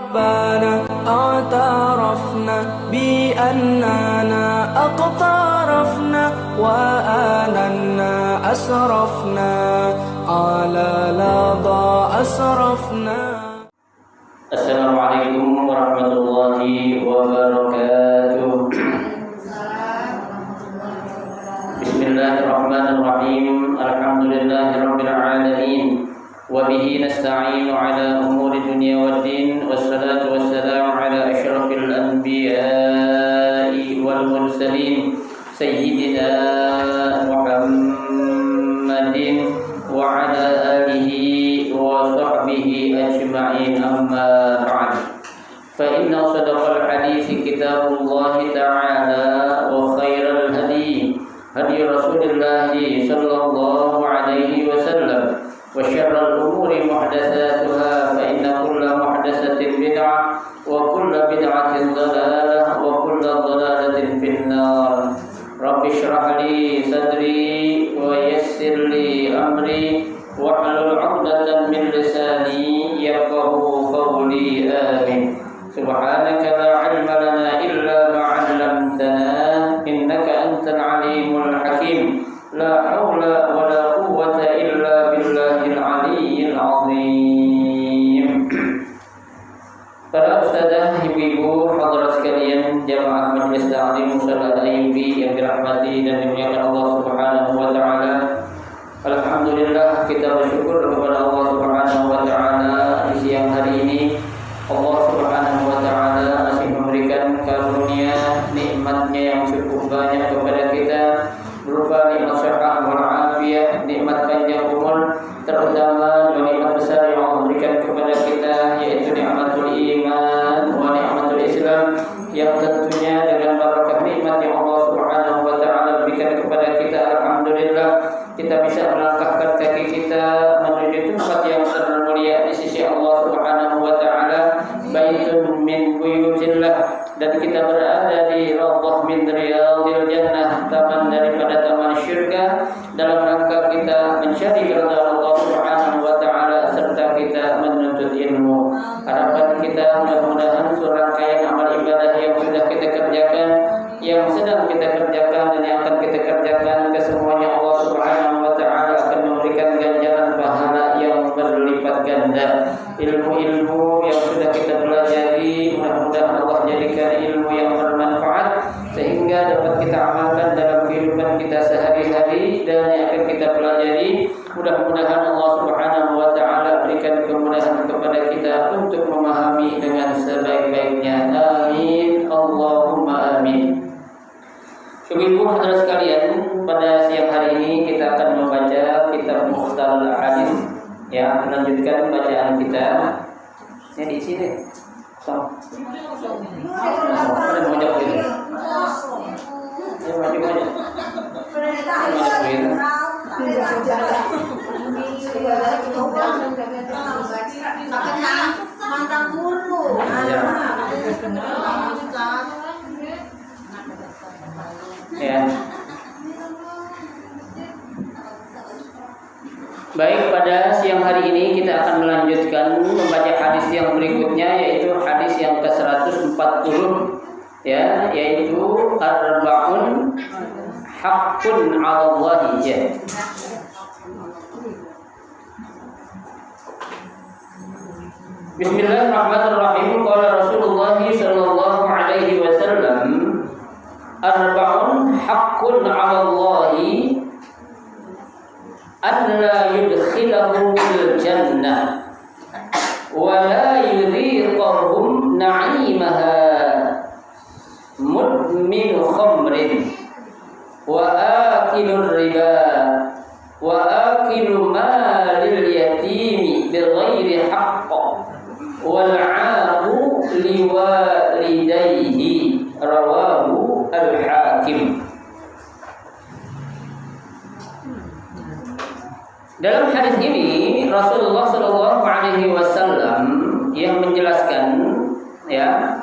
ربنا اعترفنا بأننا اقترفنا وآننا أسرفنا على لظى أسرفنا. Assalamualaikum warahmatullahi wabarakatuh. Bismillahirrahmanirrahim. Alhamdulillahirabbil alamin. Wa bihi nasta'inu ala umuri dunya waddin. Wassalatu wassalamu ala asyrafil anbiya'i wal mursalin sayyidina Muhammadin wa ala alihi wa sahbihi ajma'in, amma ba'd. Fa inna sadaqal hadithi kitabullahi ta'ala wa khairal hadi hadi Rasulillahi sallallahu alaihi wasallam wa syarral umuri muhdatsatuha fa inna kulla muhdatsatin bid'ah wa kulla bid'atin dhalalah wa kulla dhalalatin finnar. Rabbi shrah li sadri wa yassir li amri wahlul 'uqdatam min lisani yafqahu qawli. Amin. Subhanaka la 'ilma lana illa ma 'allamtana innaka antal 'alimul hakim. La haula wa la quwwata illa billahil 'aliyyil 'azim. Para ustazah, ibu-ibu, hadirat sekalian, jamaah Majelis Ta'lim Musalla Al-Ayyubi yang dirahmati dan dimuliakan Allah Subhanahu wa taala. Alhamdulillah, kita bersyukur kepada Allah Subhanahu wa taala di siang hari ini. Allah Subhanahu wa taala masih memberikan karunia nikmatnya yang cukup banyak kepada kita, berupa nikmat sehat wal afiyah, nikmat panjang umur, terutama nikmat besar yang Allah berikan kepada kita, yaitu nikmatul iman wa nikmatul Islam, yang tentunya dengan barakah nikmat yang Allah Subhanahu wa taala berikan kepada kita, alhamdulillah kita bisa melangkahkan kaki kita menuju tempat yang termulia di sisi Allah Subhanahu wa taala, baitun min buyutillah, dan kita berada di rawdah min riyadil jannah, taman daripada taman syurga, dalam rangka kita mencari ridha Allah Subhanahu wa taala serta kita menuntut ilmu. Harapan kita mudah-mudahan serangkaian amal ibadah yang sudah kita kerjakan, yang sedang kita kerjakan dan yang akan kita kerjakan, kesemuanya Allah Subhanahu wa taala akan memberikan ganjaran pahala yang berlipat ganda. Ilmu-ilmu yang sudah kita pelajari, mudah-mudahan Allah jadikan ilmu yang bermanfaat sehingga dapat kita amalkan dalam kehidupan kita sehari-hari, dan yang akan kita pelajari mudah-mudahan Allah Subhanahu wa taala berikan kemudahan kepada kita untuk memahami dengan sebaik-baiknya. Amin, Allahumma amin. Ibu-ibu hadirin sekalian, pada siang hari ini kita akan membaca kitab Mukhtarul Hadis, ya, melanjutkan bacaan kita. Ini di sini. Ada banyak ini. Ya, banyak. Mantap mulu. Ya. Baik, pada siang hari ini kita akan melanjutkan membaca hadis yang berikutnya, yaitu hadis yang ke-140, ya, yaitu arba'un haqqun 'alallahi, ya. Bismillahirrahmanirrahim. Qala Rasulullah sallallahu alaihi wasallam, arba'un haqqun 'alallahi an la yudkhilahum fil jannah wa la yudhiqahum na'imaha mudminu khamrin wa akilur riba wa akilu malil yatimi bighairi haqq wal 'aqu liwalidayhi, rawahu al-Hakim. Dalam hadis ini Rasulullah Shallallahu Alaihi Wasallam yang menjelaskan, ya,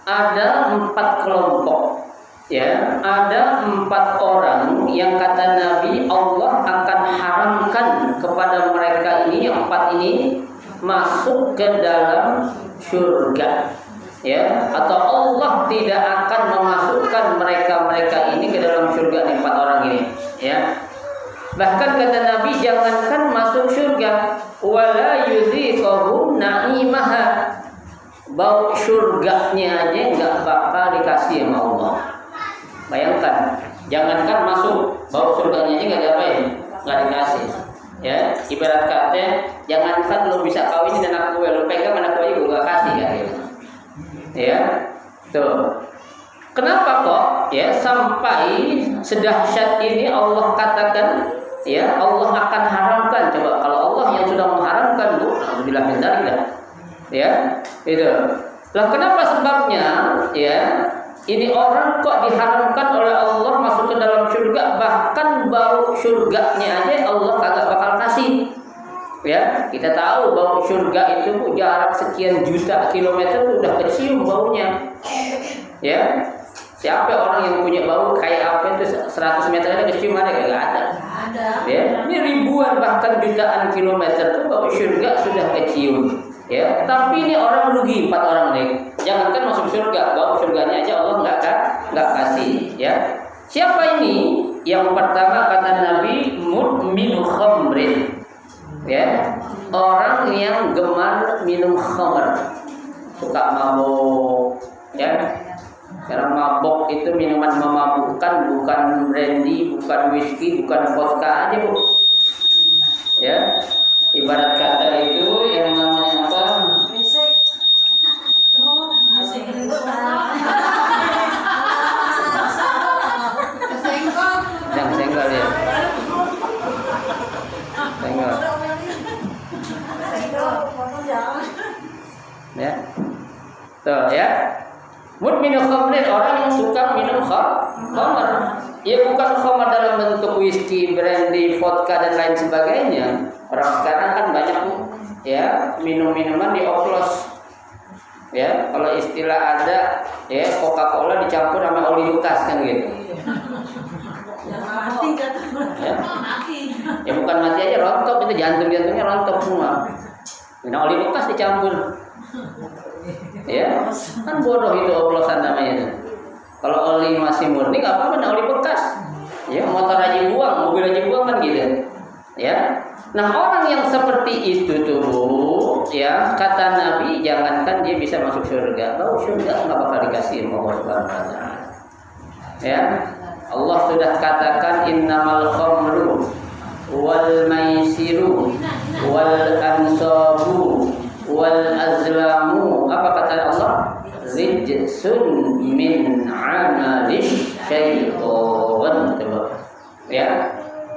ada 4 kelompok, ya, ada 4 orang yang kata Nabi Allah akan haramkan kepada mereka ini, yang 4 ini, masuk ke dalam surga, ya, atau Allah tidak akan memasukkan mereka ini ke dalam surga, 4 orang ini, ya. Bahkan kata Nabi, jangankan masuk surga, wala yudhiqahum na'imaha, bau surganya aja nggak bakal dikasih sama Allah. Bayangkan, jangankan masuk, bau surganya aja nggak diapain, nggak dikasih. Ya, ibarat kata, jangankan lo bisa kawinin anak gue, lo pegang anak gue juga nggak kasih kan? Ya, tuh. Kenapa kok? Ya, sampai sedahsyat ini Allah katakan, ya, Allah akan haramkan. Coba kalau Allah yang sudah mengharamkan, bu, alhamdulillah min dzalik dah. Ya, itu. Lah kenapa sebabnya? Ya, ini orang kok diharamkan oleh Allah masuk ke dalam surga, bahkan bau surganya aja Allah kagak bakal kasih. Ya, kita tahu bau surga itu jarak sekian juta kilometer udah kecium baunya. Ya, siapa orang yang punya bau kayak apa itu 100 meter aja kecium ada? Gak ada. Ya, ini ribuan bahkan jutaan kilometer tuh bau surga sudah kecium. Ya, tapi ini orang rugi 4 orang nih. Jangankan masuk surga, bau surganya aja Allah nggak kasih. Ya, siapa ini? Yang pertama kata Nabi, mudminu khamrin. Ya, orang yang gemar minum khamr, suka mabuk. Ya, karena mabuk itu minuman memabukkan, bukan brandy, bukan whisky, bukan vodka aja, bu. Ya, ibarat kata itu yang namanya apa? Yang senggol ya. Senggol. Ya. Tuh ya. Mudminu khamrin, orang yang suka minum khamr. Ya, bukan khamr dalam bentuk whisky, brandy, vodka dan lain sebagainya. Orang sekarang kan banyak, ya, minum-minuman dioplos. Ya, kalau istilah ada, ya, Coca-Cola dicampur sama oli bekas kan gitu. Ya. Ya bukan mati aja, rontok itu, jantung-jantungnya rontok semua. Nah, oli bekas dicampur. Ya, kan bodoh itu oplosan namanya itu. Kalau oli masih murni nggak apa-apa, nah oli bekas. Ya, motor aja buang, mobil aja buang kan gitu. Ya. Nah, orang yang seperti itu tuh, ya, kata Nabi, jangankan dia bisa masuk surga, bau surga nggak bakal dikasih sama Allah Subhanahu wa taala. Ya, Allah sudah katakan innamal khamru wal maisiru wal ansabu wal azlamu, apa kata Allah? Rijsun min amalish syaitan. Ya,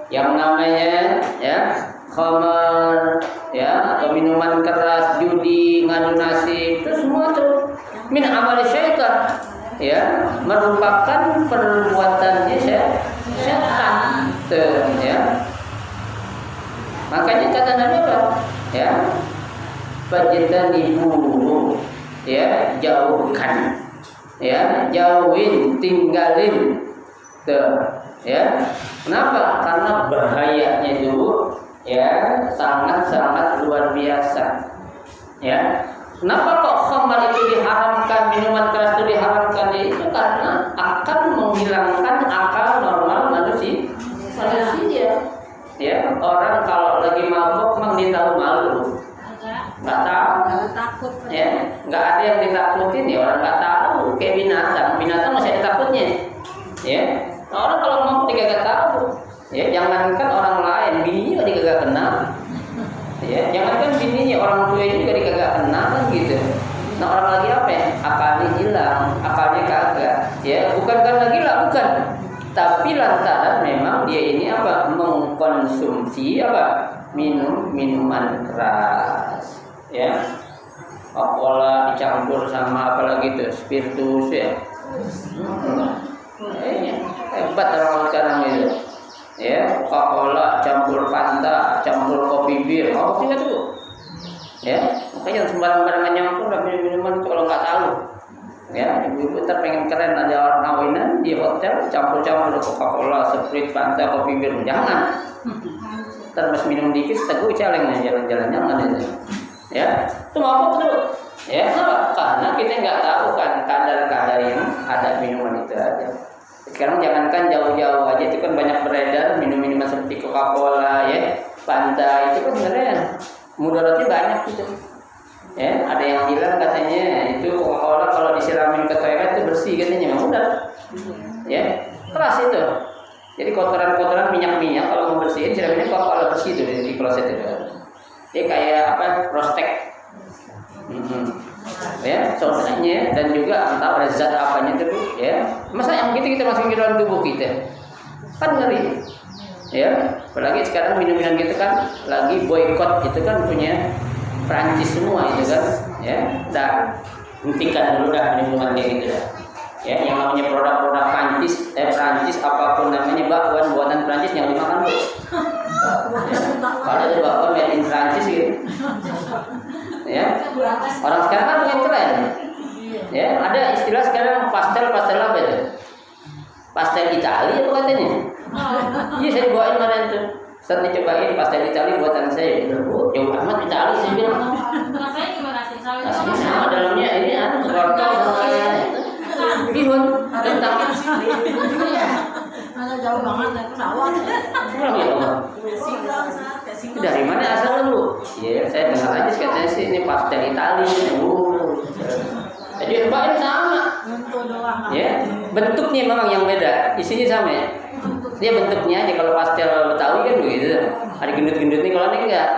yang namanya, ya, khamar, ya, atau minuman keras, judi, ngadu nasib, itu semua tuh min amal syaitan, ya, merupakan perbuatannya syaitan, tuh, ya. Makanya kata Nabi apa? Ya, fajtanibuhu, ya, jauhkan, ya, jauhin, tinggalin, tuh, ya. Kenapa? Karena bahayanya itu, ya, sangat-sangat luar biasa. Ya. Kenapa kok khamar itu diharamkan, minuman keras itu diharamkan? Itu karena akan menghilangkan akal normal manusia. Ya, orang kalau lagi mabuk memang ditahu malu. Nggak tahu. Takut. Ya, nggak ada yang ditakutin, ya, orang nggak tahu. Kayak binatang masih ada takutnya. Ya. Nah, orang kalau mabuk dia nggak tahu. Ya, jangankan orang lain, bininya juga kagak kenal. Ya, jangankan bininya, orang tuanya juga kagak kenal kan gitu. Nah, orang lagi apa ya? Akalnya hilang, akalnya kagak. Ya, bukan karena gila, bukan. Tapi lantaran memang dia ini apa? Mengkonsumsi apa? Minuman keras. Ya. Coca-Cola dicampur sama apalagi itu, spiritus ya. Hebat orang sekarang itu. Ya, Coca-Cola campur Fanta, campur kopi bir, mau sih tuh. Ya, makanya sembarang-sembarangan nyampur minuman itu kalau nggak tahu. Ya, ibu-ibu ntar pengen keren, ada orang kawinan di hotel campur-campur Coca-Cola, Sprite, Fanta, kopi bir, jangan. Ntar pas minum dikit teguh caleng nih jalan-jalan, jangan itu. Ya, itu mabuk tuh. Ya, kenapa? Karena kita nggak tahu kan kadar-kadar yang ada minuman itu aja. Sekarang jangankan jauh-jauh aja, itu kan banyak beredar minum-minuman seperti Coca-Cola, ya, Fanta, itu kan sebenarnya mudaratnya banyak gitu. Ya, ada yang bilang katanya itu Coca-Cola kalau disiramin ke toilet itu bersih katanya, memang benar. Ya, keras itu. Jadi kotoran-kotoran minyak-minyak kalau mau bersihin siraminnya Coca-Cola bersih itu di kloset itu. Dia kayak apa? Prostek. Ya, soalnya dan juga entah ada zat apanya itu, ya. Masa yang begitu kita masukin ke dalam tubuh kita? Kan ngeri. Ya, apalagi sekarang minuman kita kan lagi boykot, itu kan punya Prancis semua itu kan, ya. Dah hentikan dulu dah minuman kayak gitu dah. Ya, yang namanya produk-produk Prancis apapun namanya bakwan buatan Prancis yang dimakan tuh. Kalau ada bakwan made in Prancis gitu. Ya, orang sekarang kan punya tren. Ya, ada istilah sekarang pastel apa itu? Pastel Italia apa katanya? Iya, saya dibawain mana itu? Saat dicobain pastel Italia buatan saya. Jauh amat Italia saya bilang. Rasanya gimana sih? Sama dalamnya ini ada wortel sama bihun kentang. Mana jauh banget dari pesawat. Dari mana asalnya lu? Ya, saya dengar aja katanya sih ini pastel Italia. Jadi mbak ini sama. Ya, bentuknya memang yang beda, isinya sama ya. Dia bentuknya aja kalau pastel Betawi kan begitu. Ada gendut-gendutnya, kalau ini enggak.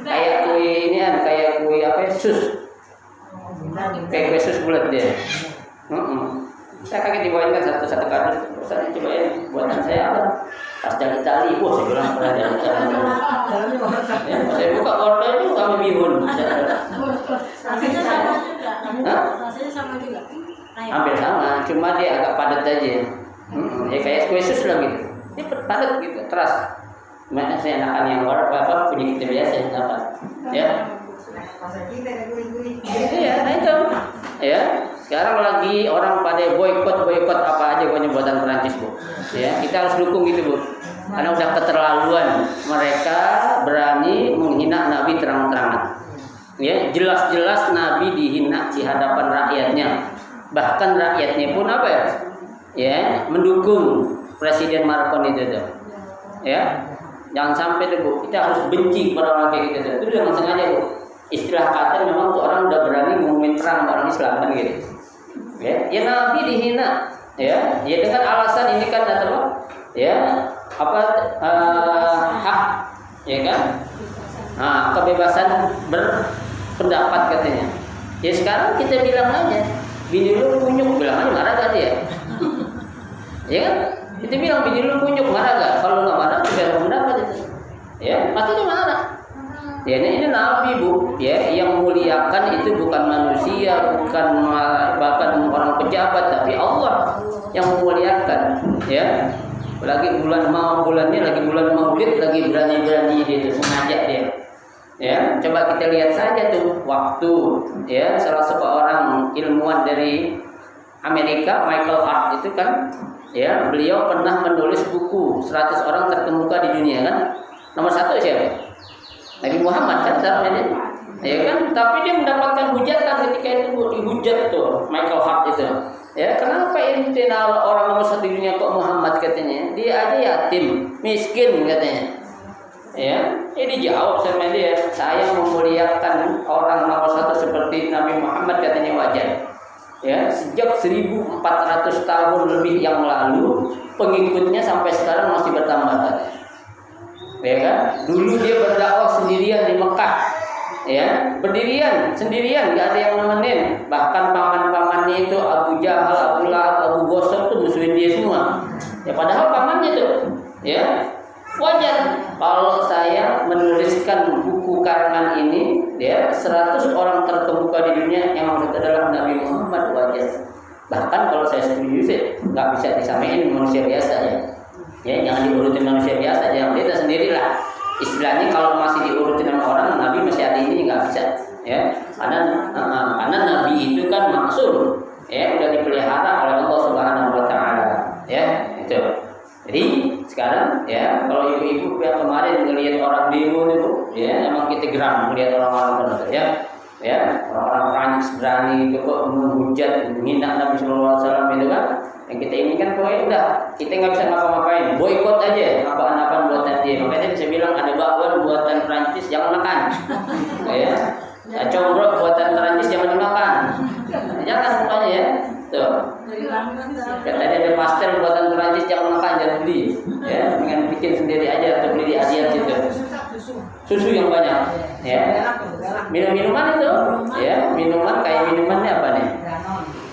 Kayak kue ini kan, kayak kue apa ya? Sus. Kayak kue sus bulat dia. Saya kaget dibawain kan satu kardus. Saya cobain buatan saya apa? Pastel Italia. Wah, saya bilang pernah dari Italia. Ya, saya buka wortel itu kami bihun. Rasanya sama juga. Rasanya sama juga. Hampir sama, cuma dia agak padat aja. Ya kayak kue sus lah gitu. Dia padat gitu, keras. Makanya saya enakan yang apa punya kita biasa apa. Ya. Iya, nah itu. Ya, sekarang lagi orang pada boykot apa aja pokoknya buatan Perancis, Bu. Ya, kita harus dukung gitu, Bu. Karena udah keterlaluan mereka berani menghina Nabi terang-terangan. Ya, jelas-jelas Nabi dihina di hadapan rakyatnya. Bahkan rakyatnya pun apa ya? Ya, mendukung Presiden Macron itu tuh. Ya. Jangan sampai tuh, Bu, kita harus benci pada orang kayak gitu. Itu dengan sengaja, Bu. Istilah kata memang tuh orang udah berani ngomongin perang orang Islam kan gitu. Ya Nabi dihina. Ya dengan alasan ini kan apa? Ya, apa hak, ya kan? Nah, kebebasan berpendapat katanya. Ya sekarang kita bilang aja, bini lu kunyuk, bilang aja marah gak dia? Ya kan? Kita bilang bini lu kunyuk, marah gak? Kalau nggak marah, biar pendapat itu. Ya, pasti dia marah. Ya ini Nabi, Bu, ya yang muliakan itu bukan manusia, bukan bahkan orang pejabat, tapi Allah yang memuliakan. Ya, lagi bulannya lagi bulan Maulid, lagi berani-berani dia itu mengajak dia. Ya, coba kita lihat saja tuh waktu ya salah seorang ilmuwan dari Amerika, Michael Hart itu kan, ya beliau pernah menulis buku 100 orang terkemuka di dunia kan. Nomor 1 siapa? Nabi Muhammad kan caranya, ya kan? Tapi dia mendapatkan hujatan ketika itu dihujat tuh Michael Hart itu. Ya, kenapa ente orang nomor 1 di dunia kok Muhammad katanya? Dia aja yatim, miskin katanya. Ya, ini dijawab sama dia. Saya memuliakan orang nomor 1 seperti Nabi Muhammad katanya wajar. Ya, sejak 1400 tahun lebih yang lalu pengikutnya sampai sekarang masih bertambah. Ya kan? Dulu dia berdakwah sendirian di Mekah. Ya, berdirian, sendirian, enggak ada yang nemenin. Bahkan paman-pamannya itu Abu Jahal, Abu Lahab, Abu Gosok tuh musuhin dia semua. Ya padahal pamannya tuh, ya. Wajar kalau saya menuliskan buku karangan ini, ya 100 orang terkemuka di dunia yang maksud adalah Nabi Muhammad, wajar. Bahkan kalau saya setuju sih nggak bisa disamain manusia biasa ya. Ya jangan diurutin manusia biasa, jangan kita sendirilah. Istilahnya kalau masih diurutin sama orang, Nabi masih ada ini nggak bisa. Ya, karena Nabi itu kan maksum, ya udah dipelihara oleh Allah Subhanahu Wa Taala. Ya itu. Jadi Sekarang ya kalau ibu-ibu yang kemarin ngelihat orang demo itu ya emang kita geram melihat orang-orang itu ya orang-orang Prancis berani itu kok menghujat menghina Nabi Sallallahu Alaihi Wasallam itu kan. Yang kita inginkan pokoknya udah kita nggak bisa ngapa-ngapain, boikot aja apa-apaan buatan dia. Makanya saya bilang ada bakwan buatan Prancis jangan makan ya. Combro buatan Prancis jangan dimakan, jangan semuanya ya. Tuh. Katanya ada pastel buatan Prancis jangan makan, jangan beli. Ya, dengan bikin sendiri aja atau beli di Asia situ. Susu yang banyak. Ya. Minum-minuman itu, ya, minuman kayak minumannya apa nih?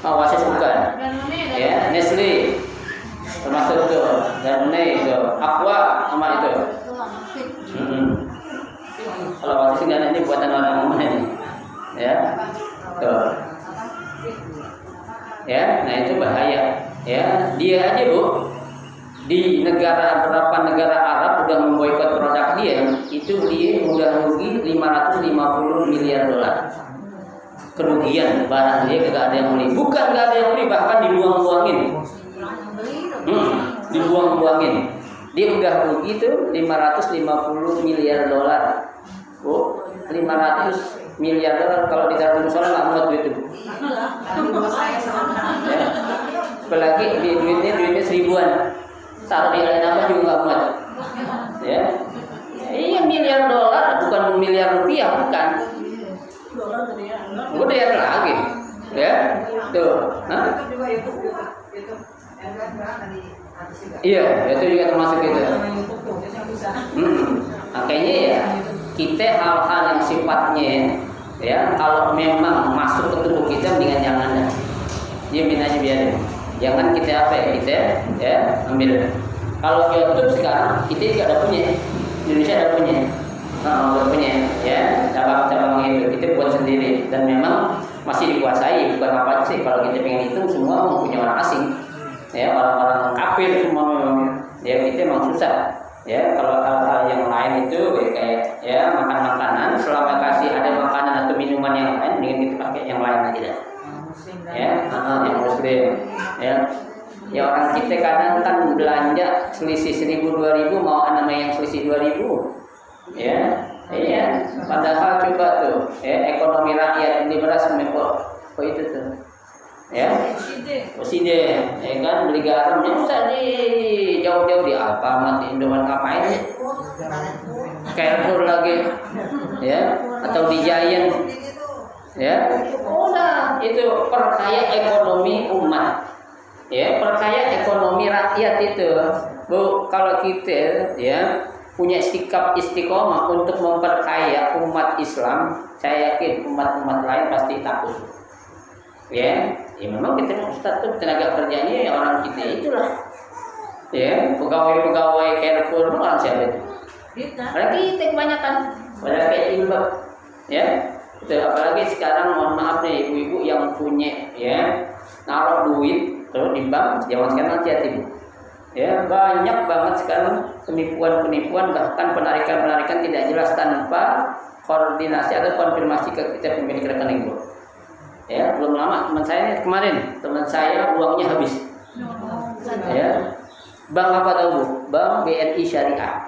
Oh, Oasis bukan. Ya, Nestle. Termasuk itu, Danone itu, Aqua sama itu. Kalau Oasis enggak ini buatan orang mana ini? Ya. Tuh. Ya, nah itu bahaya. Ya, dia aja Bu di beberapa negara Arab udah memboikot produk dia, itu dia udah rugi 550 miliar dolar. Kerugian barang dia kagak ada yang beli. Bukan nggak ada yang beli, bahkan dibuang-buangin. Dibuang-buangin. Dia udah rugi itu 550 miliar dolar. Oh, 500 miliar dolar kalau ditaruh di sana nggak muat duit itu. Ya. Apalagi duitnya seribuan. Taruh di lain apa juga nggak muat. Ya. Iya miliar dolar bukan miliar rupiah bukan. Udah ya lagi. Ya. Tuh. Hah? Iya, itu juga termasuk itu. Makanya ya kita hal-hal yang sifatnya ya kalau memang masuk ke tubuh kita mendingan jangan dah. Diamin aja biarin. Jangan kita apa ya kita ya ambil. Kalau YouTube sekarang kita juga ada punya. Indonesia ada punya. Ada punya ya cabang-cabang itu kita buat sendiri dan memang masih dikuasai bukan apa sih kalau kita pengen hitung semua mempunyai orang asing. Ya orang-orang kafir semua memang ya kita memang susah. Ya kalau hal-hal yang lain itu ya, kayak ya makan makanan selama kasih ada makanan atau minuman yang lain mending kita pakai yang lain aja dah. Ya yang muslim ya orang kita kadang kan belanja selisih 1.000 2.000 mau nama yang selisih 2.000 ya iya padahal coba tuh ya ekonomi rakyat ini beras kok itu tuh ya presiden ya kan beli garamnya bisa di jauh-jauh di Alfamart di Indomaret ngapain ya Carrefour lagi ya atau di Giant ya udah itu perkaya ekonomi umat ya perkaya ekonomi rakyat itu Bu kalau kita ya punya sikap istiqomah untuk memperkaya umat Islam saya yakin umat-umat lain pasti takut ya memang kita Ustaz tuh tenaga kerjanya ya orang kita itulah ya pegawai-pegawai Carrefour bukan siapa itu apalagi kita kebanyakan pada kayak imbak ya itu apalagi sekarang mohon maaf nih ibu-ibu yang punya ya naruh duit terus di bank jangan sekarang hati-hati Bu ya banyak banget sekarang penipuan-penipuan bahkan penarikan-penarikan tidak jelas tanpa koordinasi atau konfirmasi ke kita pemilik rekening Bu. Ya, belum lama teman saya uangnya habis. Ya. Bank apa tahu Bu? Bank BNI Syariah.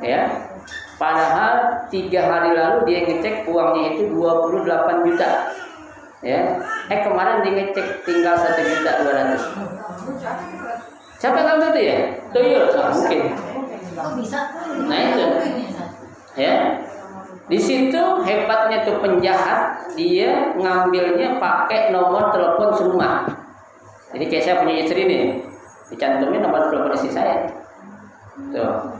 Ya. Padahal 3 hari lalu dia ngecek uangnya itu 28 juta. Ya. Kemarin dia ngecek tinggal 1.200.000. Siapa yang ngambil itu ya? Tuyul, mungkin. Nah itu. Ya. Di situ hebatnya tuh penjahat, dia ngambilnya pakai nomor telepon semua. Jadi kayak saya punya istri nih, dicantumin nomor telepon istri saya. Tuh,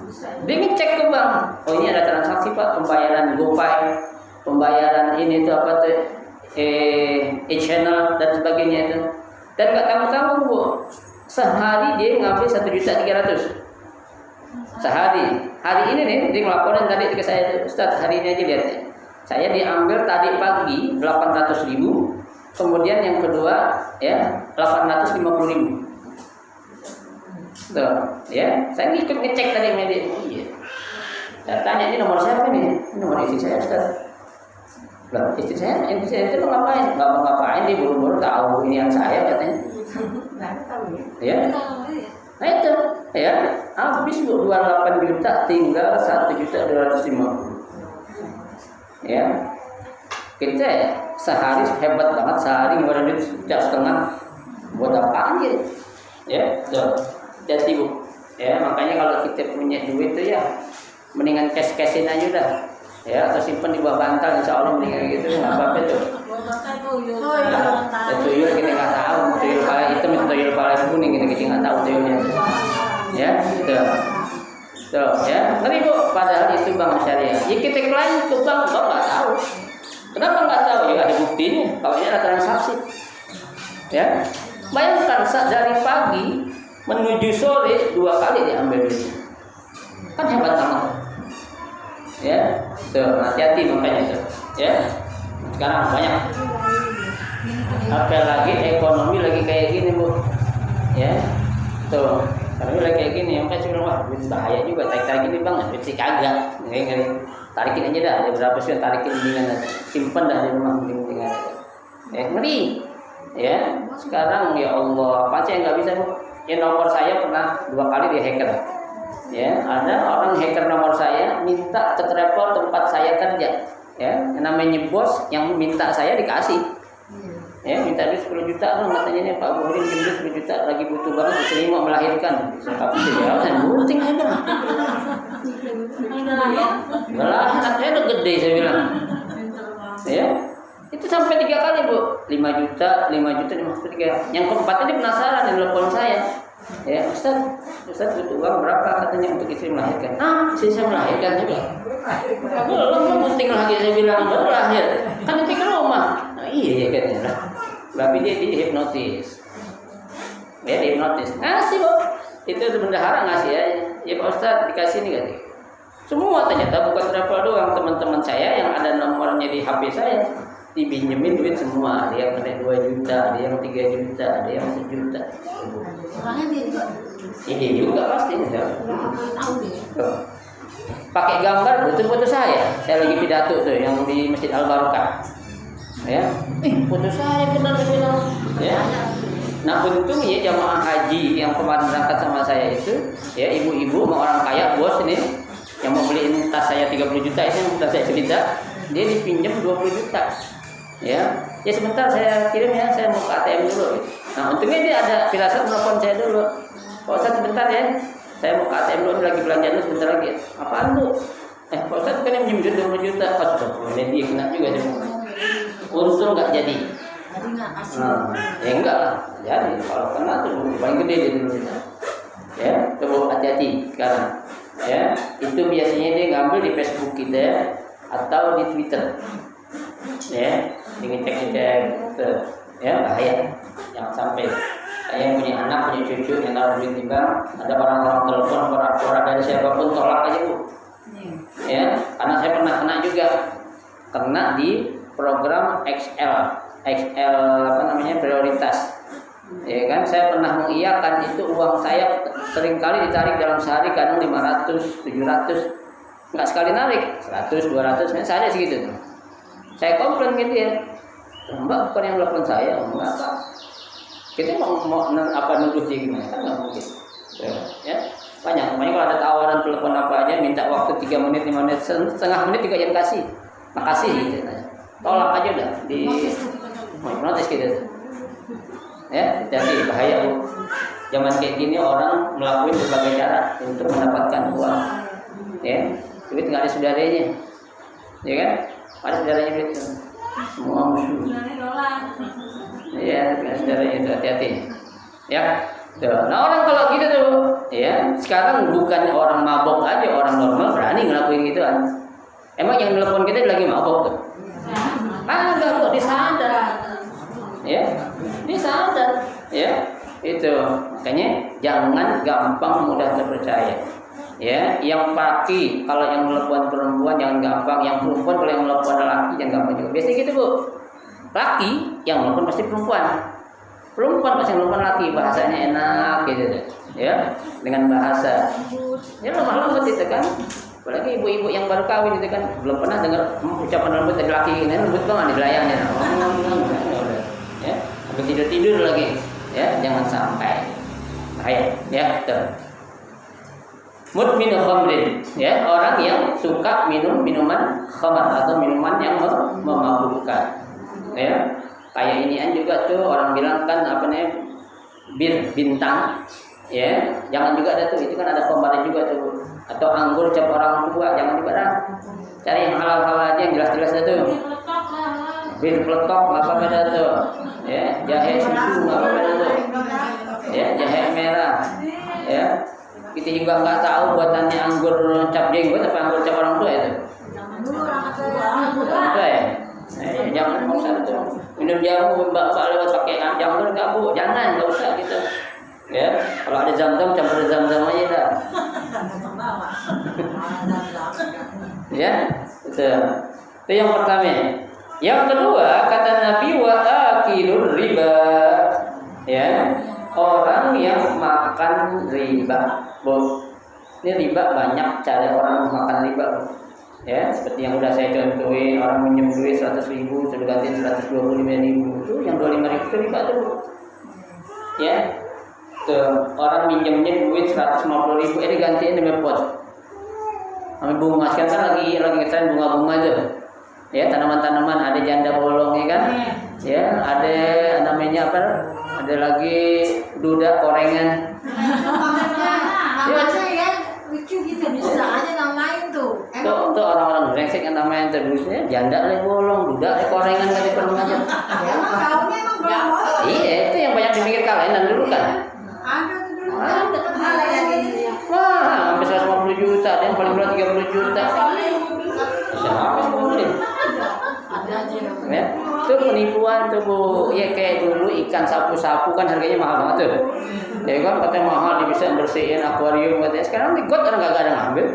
dia ngecek ke bank. Oh ini ada transaksi Pak, pembayaran GoPay, pembayaran ini tuh apa tuh, e-channel dan sebagainya itu. Dan nggak tahu-tahu Bu, sehari dia ngambil 1.300.000. Sehari. Hari ini nih dia ngelaporin tadi ke saya Ustaz hari ini aja lihat ya. Saya diambil tadi pagi 800.000, kemudian yang kedua ya 850.000. Tuh, ya. Saya ikut ngecek tadi media. Iya. Saya tanya ini nomor siapa nih? Ini nomor istri saya Ustaz. Lah, istri saya itu mau ngapain? Enggak mau ngapain dia buru-buru tahu ini yang saya katanya. Ya. Nah itu Ya, habis 28 juta, tinggal 1.250.000. Ya, kita sehari hebat banget, sehari ngeluarin duit 1,5 buat apa aja? Ya, tuh, jadi Bu. Ya, makanya kalau kita punya duit tuh ya, mendingan cash-cashin aja udah. Ya, atau simpen di bawah bantal, insya Allah mendingan gitu, nggak apa-apa tuh. Tuyul kita nggak tahu, tuyul kepala hitam, tuyul kepala kuning kita nggak tahu tuyulnya. Ya, tuh, ya, ngeri Bu. Padahal itu bank syariah. Ya kita klaim ke bank nggak tahu. Kenapa nggak tahu? Ya ada buktinya. Kalau ini ada transaksi. Ya, bayangkan dari pagi menuju sore 2 kali diambil duitnya. Kan hebat banget. Ya, tuh, hati-hati makanya tuh. Ya, sekarang banyak. Apalagi ekonomi lagi kayak gini Bu. Ya, tuh. Tapi lagi kayak gini, makanya saya bilang, wah bahaya juga, tarik-tarik ini bang, duit sih kagak, ngeri. Tarikin aja dah, ada berapa sih tarikin mendingan aja, simpen dah di rumah mendingan aja. Ngeri, ya. Sekarang ya Allah, apa sih yang nggak bisa Bu? Ya nomor saya pernah 2 kali di hacker. Ya, ada orang hacker nomor saya, minta ke travel tempat saya kerja. Ya, yang namanya bos yang minta saya dikasih. Ya, minta duit 10 juta, katanya nih Pak Buhri minta 10 juta, lagi butuh banget, istri mau melahirkan. Tapi saya gunting aja. Lah, saya udah gede saya bilang. Ya, itu sampai 3 kali Bu, 5 juta, 5 juta, 3. Yang keempatnya dia penasaran, dia telepon saya. Ya, Ustaz butuh uang berapa katanya untuk istri melahirkan? Istri saya melahirkan juga. Belum gunting lagi saya bilang, baru lahir. Kan nanti ke rumah. Iya katanya. Tapi dia dihipnotis. Ya dihipnotis. Ngasih Bu. Itu bendahara ngasih aja. Ya Pak Ustaz dikasih nih katanya. Semua ternyata bukan travel doang, teman-teman saya yang ada nomornya di HP saya dipinjemin duit semua. Ada yang kena 2 juta, ada yang 3 juta, ada yang 1 juta. Orangnya dia juga. Ini juga pasti ya. Tahu dia. Pakai gambar foto saya. Saya lagi pidato tuh yang di Masjid Al Barokah. Ya, foto saya benar bilang. Ya. Nah untungnya jamaah haji yang kemarin berangkat sama saya itu, ya ibu-ibu sama orang kaya bos ini yang mau beliin tas saya 30 juta itu yang sudah saya cerita, dia dipinjam 20 juta. Ya sebentar saya kirim ya, saya mau ke ATM dulu. Nah untungnya dia ada firasat telepon saya dulu. Pak Ustaz sebentar ya, saya mau ke ATM dulu, lagi belanja dulu sebentar lagi. Apaan Bu? Pak Ustaz kan yang minjem 20 juta. Ini dia kena juga sih. Untung nggak jadi. Ya enggak lah, jadi kalau kena tuh paling gede dia dulu. Ya, coba hati-hati sekarang. Ya, itu biasanya dia ngambil di Facebook kita atau di Twitter. Ya, ngecek-ngecek ya bahaya. Jangan sampai yang punya anak, punya cucu yang taruh duit di bank, ada orang-orang telepon, orang-orang dari siapapun tolak aja Bu. Ya, karena saya pernah kena juga, kena di program XL prioritas. Ya kan, saya pernah mengiyakan itu, uang saya seringkali ditarik dalam sehari, kadang 500, 700, nggak sekali narik 100, 200, saya ada segitu tuh. Saya komplain gitu ya, Mbak bukan yang telepon saya, enggak apa. Kita mau apa nuduh dia gimana, kan nggak mungkin. Ya, banyak. Makanya kalau ada tawaran telepon apa aja, minta waktu 3 menit, 5 menit, setengah menit juga jangan kasih. Makasih gitu. Tolak aja udah di notis gitu. Ya, jadi bahaya Bu. Zaman kayak gini orang melakukan berbagai cara untuk mendapatkan uang. Ya, duit nggak ada saudaranya. Ya kan? Ada saudaranya duit. Semua musuh. Ya, nggak ada saudaranya itu, hati-hati. Ya. Tuh. Nah orang kalau gitu tuh, ya sekarang bukan orang mabok aja, orang normal berani ngelakuin gituan. Emang yang telepon kita lagi mabok tuh? Enggak kok, disadar. Ya, disadar. Ya, itu. Makanya jangan gampang mudah terpercaya. Ya, yang paki kalau yang telepon perempuan jangan gampang, yang perempuan kalau yang telepon laki jangan gampang juga. Biasanya gitu Bu. Laki yang telepon pasti perempuan. Perempuan pasti telepon laki, bahasanya enak gitu. Ya, dengan bahasa. Ya lembut itu kan. Apalagi ibu-ibu yang baru kawin itu kan belum pernah dengar ucapan lembut dari laki ini, lembut banget di belayangnya. Ya, sampai tidur lagi. Ya, jangan sampai. Bahaya. Ya, betul. mudmin khamrin, ya, orang yang suka minum minuman khamar atau minuman yang memabukkan. Ya. Kayak inian juga tuh orang bilang kan apa namanya? Bir bintang. Ya, jangan juga ada tuh, itu kan ada khamar juga tuh. Atau anggur cap orang tua, jangan juga dah. Cari yang halal-halal aja yang jelas-jelas dah tuh. Bir peletok apa beda tuh. Ya, jahe susu apa beda tuh. Ya, jahe merah. Ya. Kita juga nggak tahu buatannya anggur cap jenggot apa anggur cap orang tua itu. Ada ya? Jangan usah tuh. Minum jamu mbak-mbak lewat pakai jamur nggak bu? Jangan, nggak usah gitu. Ya, kalau ada zam-zam campur zam-zam aja dah. Ya, itu yang pertama. Yang kedua kata Nabi wa akilur riba. Ya, orang yang makan riba. Bu, ini riba banyak cara orang makan riba. Ya, seperti yang udah saya contohin, orang minjem duit 100.000 sudah ganti 125.000 itu yang 25.000 itu riba tuh. Ya. Tuh, orang minjemnya duit 150.000 digantiin dengan pot. Ambil bunga sekarang kan lagi ngetren bunga-bunga tuh. Ya, tanaman-tanaman ada janda bolong ya kan? Ya, ada namanya apa? Ada lagi duda korengan. Ya, lucu gitu bisa aja namain tuh. Tuh orang-orang brengsek yang namain terusnya janda le bolong, duda le korengan kali perlu aja. Emang tahunnya emang berapa? Iya, itu yang banyak dipikir kalian dulu kan. Ada tuh dulu. Ada wah, sampai 150 juta, dan paling berat 30 juta. Siapa yang boleh? Ada aja. Ya, itu penipuan tuh Bu. Ya kayak dulu ikan sapu-sapu kan harganya mahal banget tuh. Ya kan katanya mahal, dia bisa bersihin akuarium katanya. Sekarang di got orang gak ada ngambil.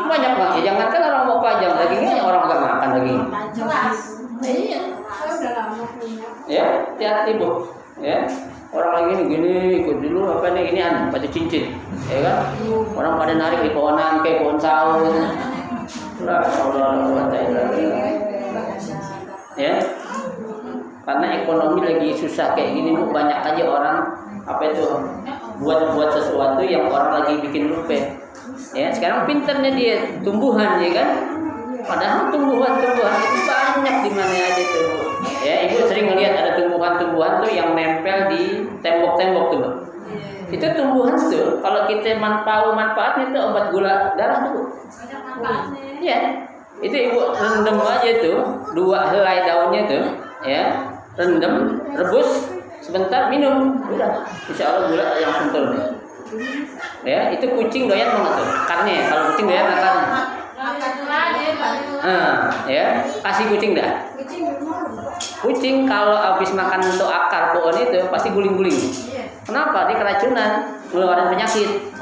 Banyak banget. Ya jangan kan orang mau pajang dagingnya, orang gak makan daging. Jelas. Iya. Saya udah lama punya. Ya, hati-hati Bu. Ya. Orang lagi gini ikut dulu apa nih inian baju cincin. Ya kan? Orang pada narik di pohon nangke, pohon sawo. Lah, Allah lagi. Ya. Karena ekonomi lagi susah kayak gini Bu, banyak aja orang apa itu buat sesuatu yang orang lagi bikin lupa. Ya, sekarang pinternya dia tumbuhan ya kan? Padahal tumbuhan itu banyak di mana aja tuh. Ya, Ibu sering ngelihat ada tumbuhan tuh yang nempel di tembok-tembok tuh. Itu tumbuhan tuh kalau kita tahu manfaatnya itu obat gula darah tuh. Iya. Itu Ibu rendam aja tuh 2 helai daunnya tuh, ya. Rendam, rebus, sebentar minum, udah. Insyaallah gula yang kental nih. Ya, itu kucing doyan banget tuh. Karnya kalau kucing doyan makan. Ya, kasih kucing dah. Kucing kalau habis makan untuk akar pohon itu pasti guling-guling. Kenapa? Dia keracunan, ngeluarin penyakit.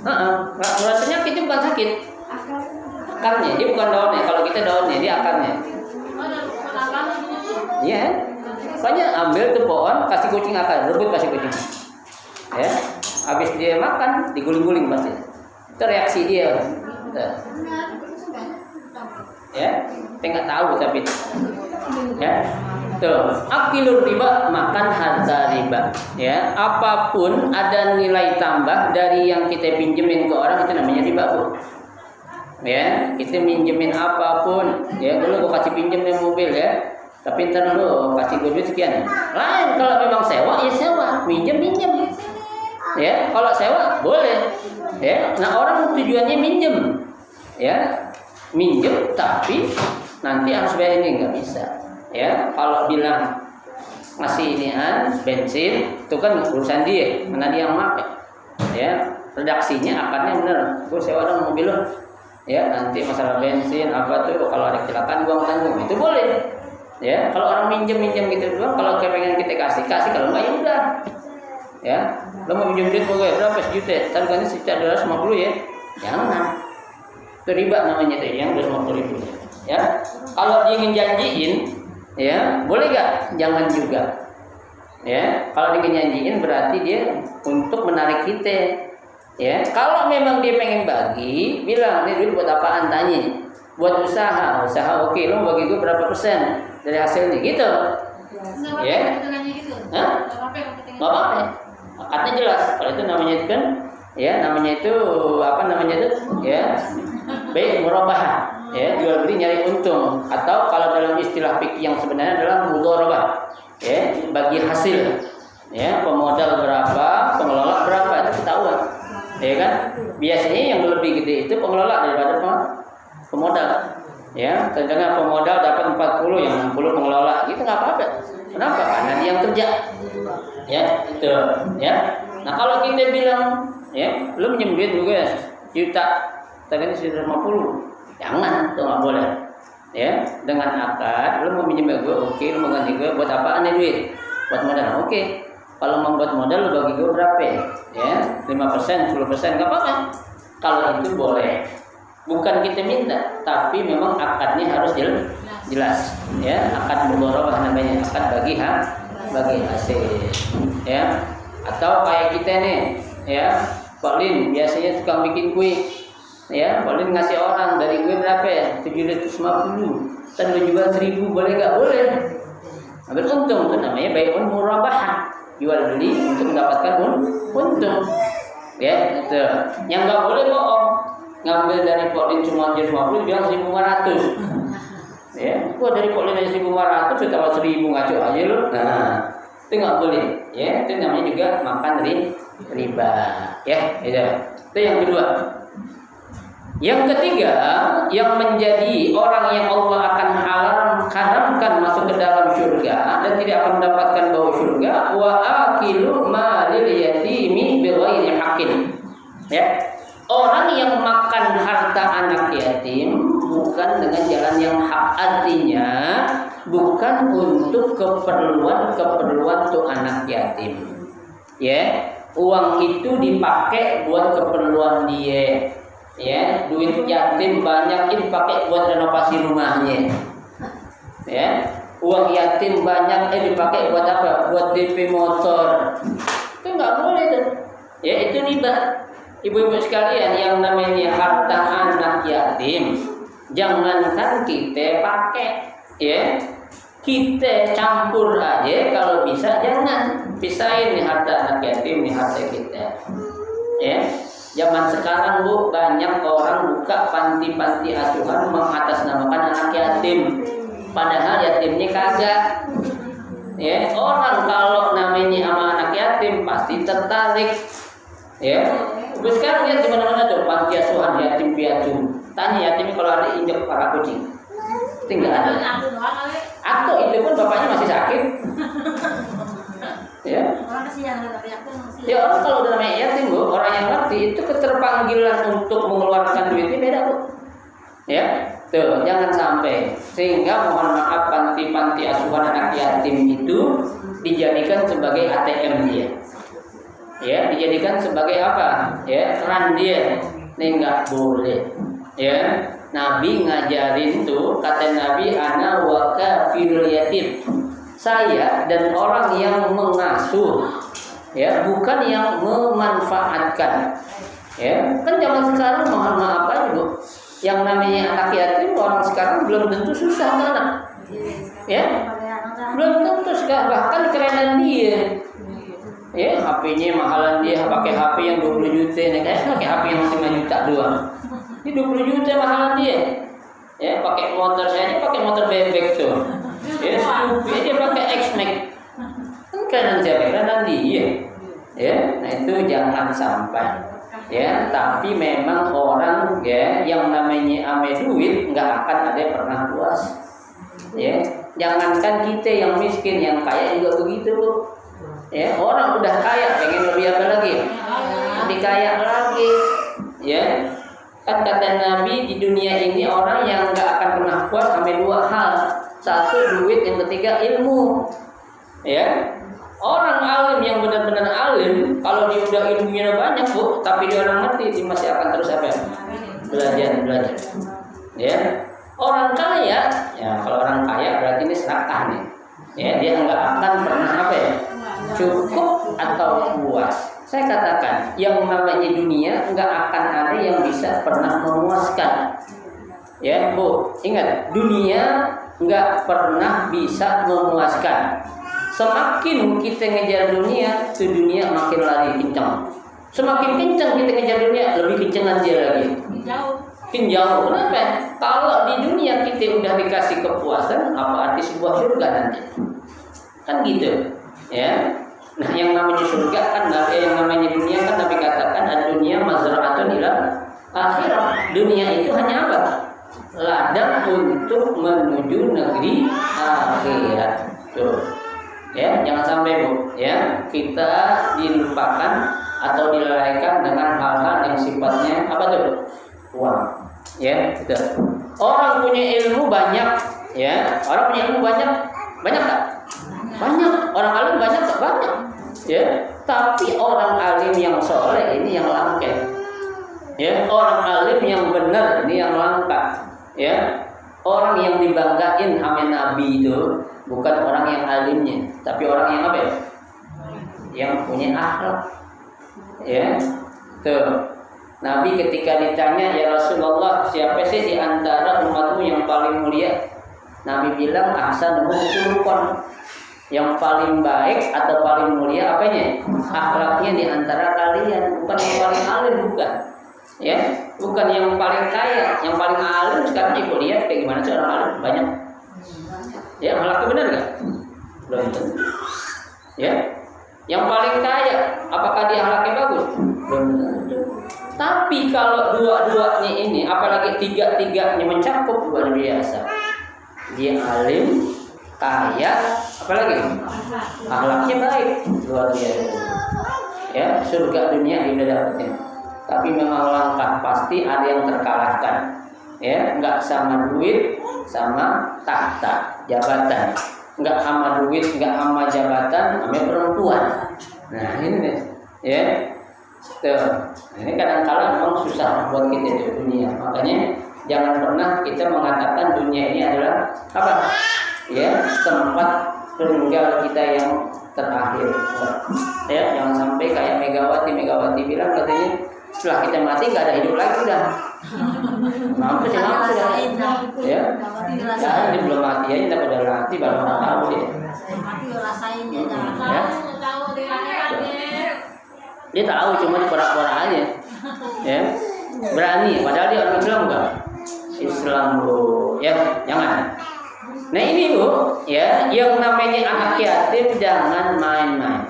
Ngeluarin penyakit itu bukan sakit. Akarnya, dia bukan daunnya. Kalau kita daunnya, dia akarnya. Iya. Pokoknya ambil tuh pohon, kasih kucing akar, rebut kasih kucing. Ya, habis dia makan, diguling-guling pasti. Itu reaksi dia. Ya, kita nggak tahu tapi. Ya, tuh. Akilur riba, makan harta riba. Ya, apapun ada nilai tambah dari yang kita pinjemin ke orang itu namanya riba Bu. Ya, kita minjemin apapun. Ya, dulu gua kasih pinjem nih mobil ya. Tapi ntar dulu kasih gue duit sekian. Lain kalau memang sewa ya sewa, minjem. Ya, kalau sewa boleh. Ya, nah orang tujuannya minjem. Ya, minjem tapi nanti harus bayar ini nggak bisa. Ya, kalau bilang ngasih inian bensin itu kan urusan dia, mana dia yang pakai. Ya, redaksinya akarnya bener. Gue sewa dong mobil lo. Ya, nanti masalah bensin apa tuh kalau ada kecelakaan gua tanggung itu boleh. Ya, kalau orang minjem gitu doang, kalau pengen kita kasih, kalau enggak ya udah. Ya, lo mau minjem duit gue berapa sejuta? Ntar ganti sejuta 250 ya. Jangan. Itu riba namanya tuh yang 250.000. Ya. Kalau dia ingin janjiin, ya, boleh gak? Jangan juga. Ya, kalau dia janjiin berarti dia untuk menarik kita. Ya, kalau memang dia pengen bagi, bilang, "Ini duit buat apaan?" Tanya. Buat usaha oke, lo bagi gue berapa persen dari hasilnya gitu. Ya. Hah? Nggak apa-apa. Akadnya jelas. Kalau itu namanya kan Ya, namanya itu apa namanya itu? Ya, baik murabah. Ya, jual beli nyari untung, atau kalau dalam istilah fikih yang sebenarnya adalah mudharabah. Ya, bagi hasil. Ya, pemodal berapa, pengelola berapa itu ketahuan. Ya kan? Biasanya yang lebih gede itu pengelola daripada pemodal. Ya, kadang pemodal dapat 40, yang 60 pengelola. Gitu enggak apa-apa. Kenapa? Karena dia yang kerja. Ya, itu. Ya. Nah, kalau kita bilang, ya, lu minjem duit gue juta, tapi sudah 50. Jangan, itu nggak boleh. Ya, dengan akad, lu mau minjem gue, oke, lu mau ganti gue, buat apaan nih duit? Buat modal, oke. Kalau mau buat modal, lu bagi gue berapa? Ya, 5%, 10%, nggak apa-apa. Kalau itu boleh. Bukan kita minta, tapi memang akadnya harus jelas. Ya, akad mudharabah namanya, akad bagi hasil. Ya, atau kayak kita nih, ya, Pak Lin biasanya suka bikin kue. Ya, Pak Lin ngasih orang dari gue berapa ya? 750. Dan menjual 1000, boleh nggak? Boleh. Ambil untung, itu namanya bai'un murabah. Jual beli untuk mendapatkan untung. Ya, itu. Yang nggak boleh bohong. Ngambil dari Pak Lin cuma 750, bilang 1500. Ya, gua dari Pak Lin aja 1500, kita tambah 1000 ngaco aja lu. Nah, itu nggak boleh. Ya, itu namanya juga makan riba. Ya, itu yang kedua. Yang ketiga, yang menjadi orang yang Allah akan haramkan masuk ke dalam surga dan tidak akan mendapatkan bau surga, wa akilu malil yatimi bighairi haqqin. Ya. Orang yang makan harta anak yatim bukan dengan jalan yang hak, artinya bukan untuk keperluan tuh anak yatim. Ya, uang itu dipakai buat keperluan dia. Ya, duit yatim banyak ini dipakai buat renovasi rumahnya. Ya, uang yatim banyak dipakai buat apa? Buat DP motor. Itu nggak boleh tuh. Ya, itu riba. Ibu-ibu sekalian, yang namanya harta anak yatim, jangankan kita pakai, ya, kita campur aja kalau bisa, jangan pisahin nih harta anak yatim nih harta kita. Ya. Zaman sekarang Bu, banyak orang buka panti-panti asuhan mengatasnamakan anak yatim, padahal yatimnya kagak. Ya, orang kalau namanya sama anak yatim pasti tertarik. Ya, terus sekarang lihat di mana-mana tuh panti asuhan yatim piatu. Tanya yatim kalau ada injek para kucing, tinggal ada. Atau itu pun bapaknya masih sakit. Ya. Orang kasihan tapi aku masih. Ya, orang kalau udah namanya yatim Bu, orang yang ngerti itu keterpanggilan untuk mengeluarkan duitnya beda Bu. Ya, tuh jangan sampai sehingga mohon maaf panti-panti asuhan anak yatim itu dijadikan sebagai ATM dia. Ya, dijadikan sebagai apa? Ya, keran dia. Ini nggak boleh. Ya, Nabi ngajarin tuh, kata Nabi, ana wa kafirul yatim. Saya dan orang yang mengasuh, ya, bukan yang memanfaatkan. Ya, kan zaman sekarang mohon maaf aja Bu, yang namanya anak yatim orang sekarang belum tentu susah anak. Ya, belum tentu sekarang, bahkan kerenan dia. Ya, HP-nya mahalan dia, pakai HP yang 20 juta nih, pakai HP yang 5 juta doang. Ini 20 juta mahalan dia. Ya, pakai motor, saya pakai motor bebek tuh. Ya, Scoopy dia pakai X-Max. Kan kanan siapa? Kanan dia. Ya, nah itu jangan sampai. Ya, tapi memang orang ya yang namanya ame duit nggak akan ada pernah puas. Ya, jangankan kita yang miskin, yang kaya juga begitu Bu. Ya, orang udah kaya pengen lebih apa lagi? Lebih kaya lagi. Ya, kan kata Nabi di dunia ini orang yang nggak akan pernah puas sampai dua hal. Satu duit, yang ketiga ilmu. Ya, orang alim yang benar-benar alim, kalau dia udah ilmunya banyak Bu, tapi dia orang ngerti, dia masih akan terus apa? Belajar. Ya, orang kaya, ya kalau orang kaya berarti ini serakah nih. Ya, dia nggak akan pernah apa ya? Cukup atau puas. Saya katakan, yang namanya dunia nggak akan ada yang bisa pernah memuaskan. Ya Bu, ingat, dunia nggak pernah bisa memuaskan. Semakin kita ngejar dunia, tuh dunia makin lari kencang. Semakin kencang kita ngejar dunia, lebih kencang dia lagi. Jauh. Jauh. Kenapa? Kalau di dunia kita udah dikasih kepuasan, apa arti sebuah surga nanti? Kan gitu, ya. Nah, yang namanya surga kan, yang namanya dunia kan Nabi katakan, dunia mazra'atun ila akhirat. Dunia itu hanya apa? Ladang untuk menuju negeri akhirat. Tuh. Ya, jangan sampai Bu, ya, kita dilupakan atau dilalaikan dengan hal-hal yang sifatnya apa tuh? Uang. Ya, gitu. Orang punya ilmu banyak, ya. Orang punya ilmu banyak tak? Banyak. Orang alim banyak tak? Banyak. Ya. Tapi orang alim yang soleh ini yang langka. Ya, orang alim yang benar ini yang langka. Ya. Orang yang dibanggain sama Nabi itu bukan orang yang alimnya, tapi orang yang apa ya? Yang punya akhlak. Ya. Tuh. Nabi ketika ditanya, "Ya Rasulullah, siapa sih di antara umatmu yang paling mulia?" Nabi bilang, "Ahsanuhum khuluqan." Yang paling baik atau paling mulia apanya? Akhlaknya di antara kalian, bukan yang paling alim, bukan. Ya, bukan yang paling kaya, yang paling alim. Sekarang ibu lihat kayak gimana sih orang alim? Banyak. Ya, akhlaknya benar nggak? Belum tentu. Ya, yang paling kaya, apakah dia akhlaknya bagus? Belum tentu. Tapi kalau dua-duanya ini, apalagi tiga-tiganya mencakup, luar biasa. Dia alim, kaya, apalagi akhlaknya baik, luar biasa. Ya, surga dunia dia udah dapetin. Tapi memang langkah, pasti ada yang terkalahkan. Ya, nggak sama duit, sama tahta, jabatan. Nggak sama duit, nggak sama jabatan, sama perempuan. Nah ini nih, ya. Tuh, ini kadang-kadang memang susah buat kita di dunia. Makanya jangan pernah kita mengatakan dunia ini adalah apa? Ya, tempat tinggal kita yang terakhir. Ya, jangan sampai kayak Megawati bilang katanya setelah kita mati nggak ada hidup lagi udah. Mampus sudah. Ya, dia belum mati aja, tapi udah mati baru tahu dia. Mati rasain dia Ya. Dia tahu cuma diporak-porak aja. Ya. Berani, padahal dia orang Islam enggak? Islam Bu. Ya, jangan. Nah ini Bu, ya, yang namanya anak yatim jangan main-main.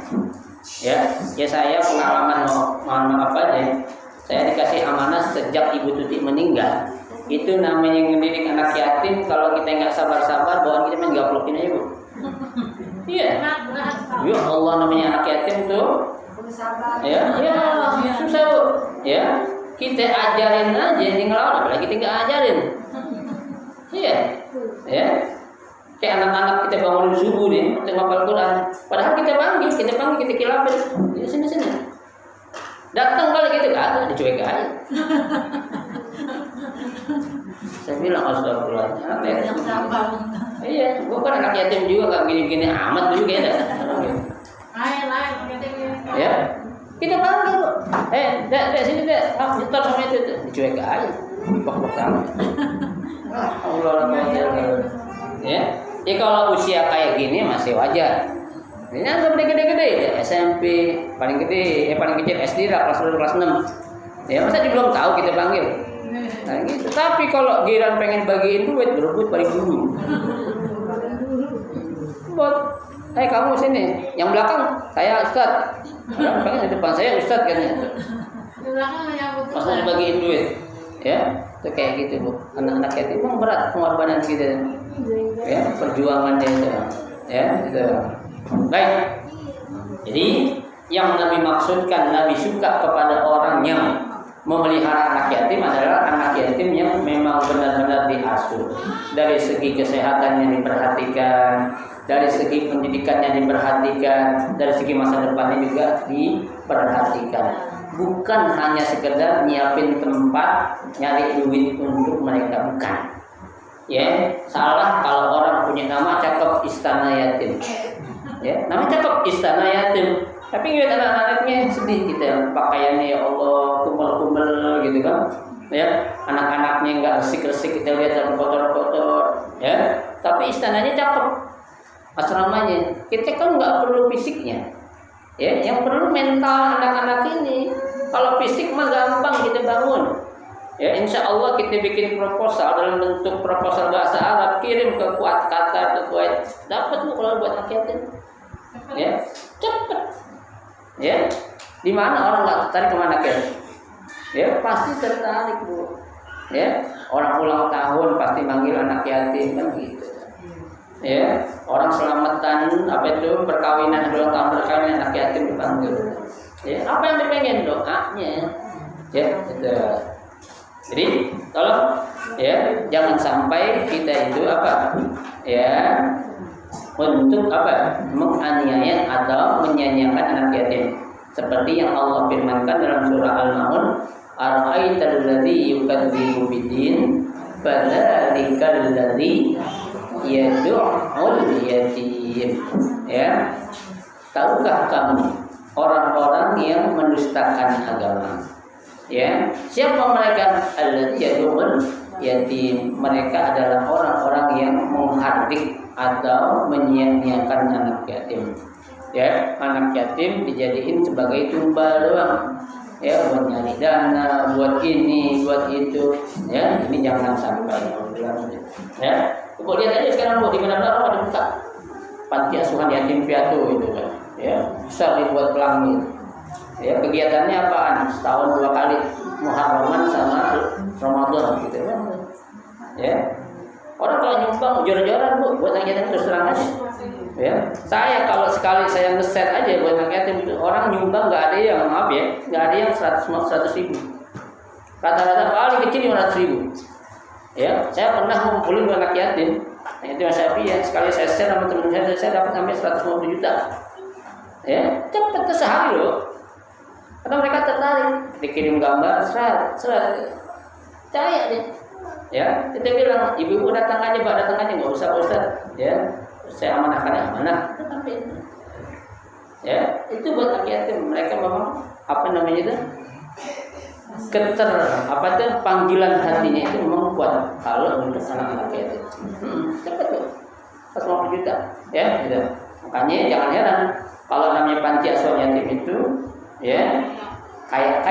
Ya saya pengalaman mohon maaf aja. Saya dikasih amanah sejak Ibu Tuti meninggal. Itu namanya ngedidik anak yatim. Kalau kita nggak sabar-sabar, bawaan kita main gaplokin aja Bu. Iya. Ya Allah, namanya anak yatim tuh. Ya, susah Bu. Ya, kita ajarin aja, ini ngelawan, apalagi kita nggak ajarin. Iya, ya. Kayak anak-anak kita bangunin subuh nih, kita ngapal Quran. Padahal kita panggil, kita kilapin. Ya sini. Datang balik gitu kagak, dicuek aja. Saya bilang astagfirullah. Iya, gua kan anak yatim juga, gak gini-gini amat dulu kayaknya. Ya, kita panggil kok. Dek, sini dek. Nyetor sama itu. Dicuek aja. Bok-bok sama. Allah. Ya kalau usia kayak gini masih wajar. Ini anggap gede-gede ya, SMP paling kecil SD lah, kelas 6. Ya masa dia belum tahu kita panggil. Nah gitu. Tapi kalau giran pengen bagiin duit, berebut paling dulu. Buat, kamu sini, yang belakang saya Ustad. Yang pengen di depan saya Ustad katanya. Masa dibagiin duit, ya? Itu kayak gitu Bu. Anak-anak yatim memang berat pengorbanan kita. Ya, perjuangannya itu. Ya, itu. Baik. Jadi yang Nabi maksudkan, Nabi suka kepada orang yang memelihara anak yatim adalah anak yatim yang memang benar-benar diasuh. Dari segi kesehatannya diperhatikan, dari segi pendidikannya diperhatikan, dari segi masa depannya juga diperhatikan. Bukan hanya sekedar nyiapin tempat, nyari duit untuk mereka, bukan. Ya, salah kalau orang punya nama cakep Istana Yatim. Ya, nama cakep Istana Yatim. Tapi lihat anak-anaknya sedih kita, pakaiannya ya Allah kumpul-kumpul gitu kan. Ya, anak-anaknya nggak resik-resik, kita lihat kotor-kotor. Ya, tapi istananya cakep, asramanya. Kita kan nggak perlu fisiknya. Ya, yang perlu mental anak-anak ini. Kalau fisik mah gampang kita bangun. Ya, insya Allah kita bikin proposal dalam bentuk proposal bahasa Arab, kirim ke Kuwait, Qatar, ke Kuwait, dapat bu kalau buat anak yatim. Ya, cepet. Ya, di mana orang nggak tertarik sama anak yatim? Ya, pasti tertarik bu. Ya, orang ulang tahun pasti manggil anak yatim kan gitu. Ya, orang selamatan apa itu perkawinan ulang tahun perkawinan anak yatim dipanggil. Ya, apa yang dipengen doanya? Ya, gitu. Jadi tolong ya jangan sampai kita itu apa ya untuk apa menganiaya atau menyanyiakan anak yatim seperti yang Allah firmankan dalam surah Al-Maun ara'aital ladzi yukadzibu biddin fadzalikal ladzi yad'ul yatim. Ya, tahukah kamu orang-orang yang mendustakan agama? Ya, siapa mereka? Alladzina yad'ul yatim. Mereka adalah orang-orang yang menghardik atau menyia-nyiakan anak yatim. Ya, anak yatim dijadiin sebagai tumbal doang. Ya, buat nyari dana, buat ini, buat itu. Ya, ini jangan sampai. Ya, Ibu lihat aja sekarang Bu, di mana-mana ada buka panti asuhan yatim piatu itu kan. Ya, besar dibuat pelangi. Ya, kegiatannya apaan? Setahun 2 kali Muharraman sama Ramadan gitu kan. Ya. Orang kalau nyumbang jor-joran Bu buat anak yatim terus terang aja. Ya. Saya kalau sekali saya ngeset aja buat anak yatim, orang nyumbang enggak ada yang maaf ya, enggak ada yang 100 ribu. Rata-rata paling kecil 500 ribu. Ya, saya pernah ngumpulin buat anak yatim. Nah, itu Mas Syafi ya, sekali saya share sama teman saya dapat sampai 150 juta. Ya, cepet sehari loh. Karena mereka tertarik, dikirim gambar, serat, percaya deh. Ya, kita bilang, ibu datang aja, Pak, datang aja, nggak usah Ustaz. Ya, saya amanahkan amanah. Ya, itu buat anak yatim. Mereka memang apa namanya itu? Panggilan hatinya itu memang kuat kalau untuk anak-anak yatim. Cepet tuh, 150 juta. Ya, gitu. Makanya jangan heran kalau namanya panti asuhan yatim itu. Ya, kaya,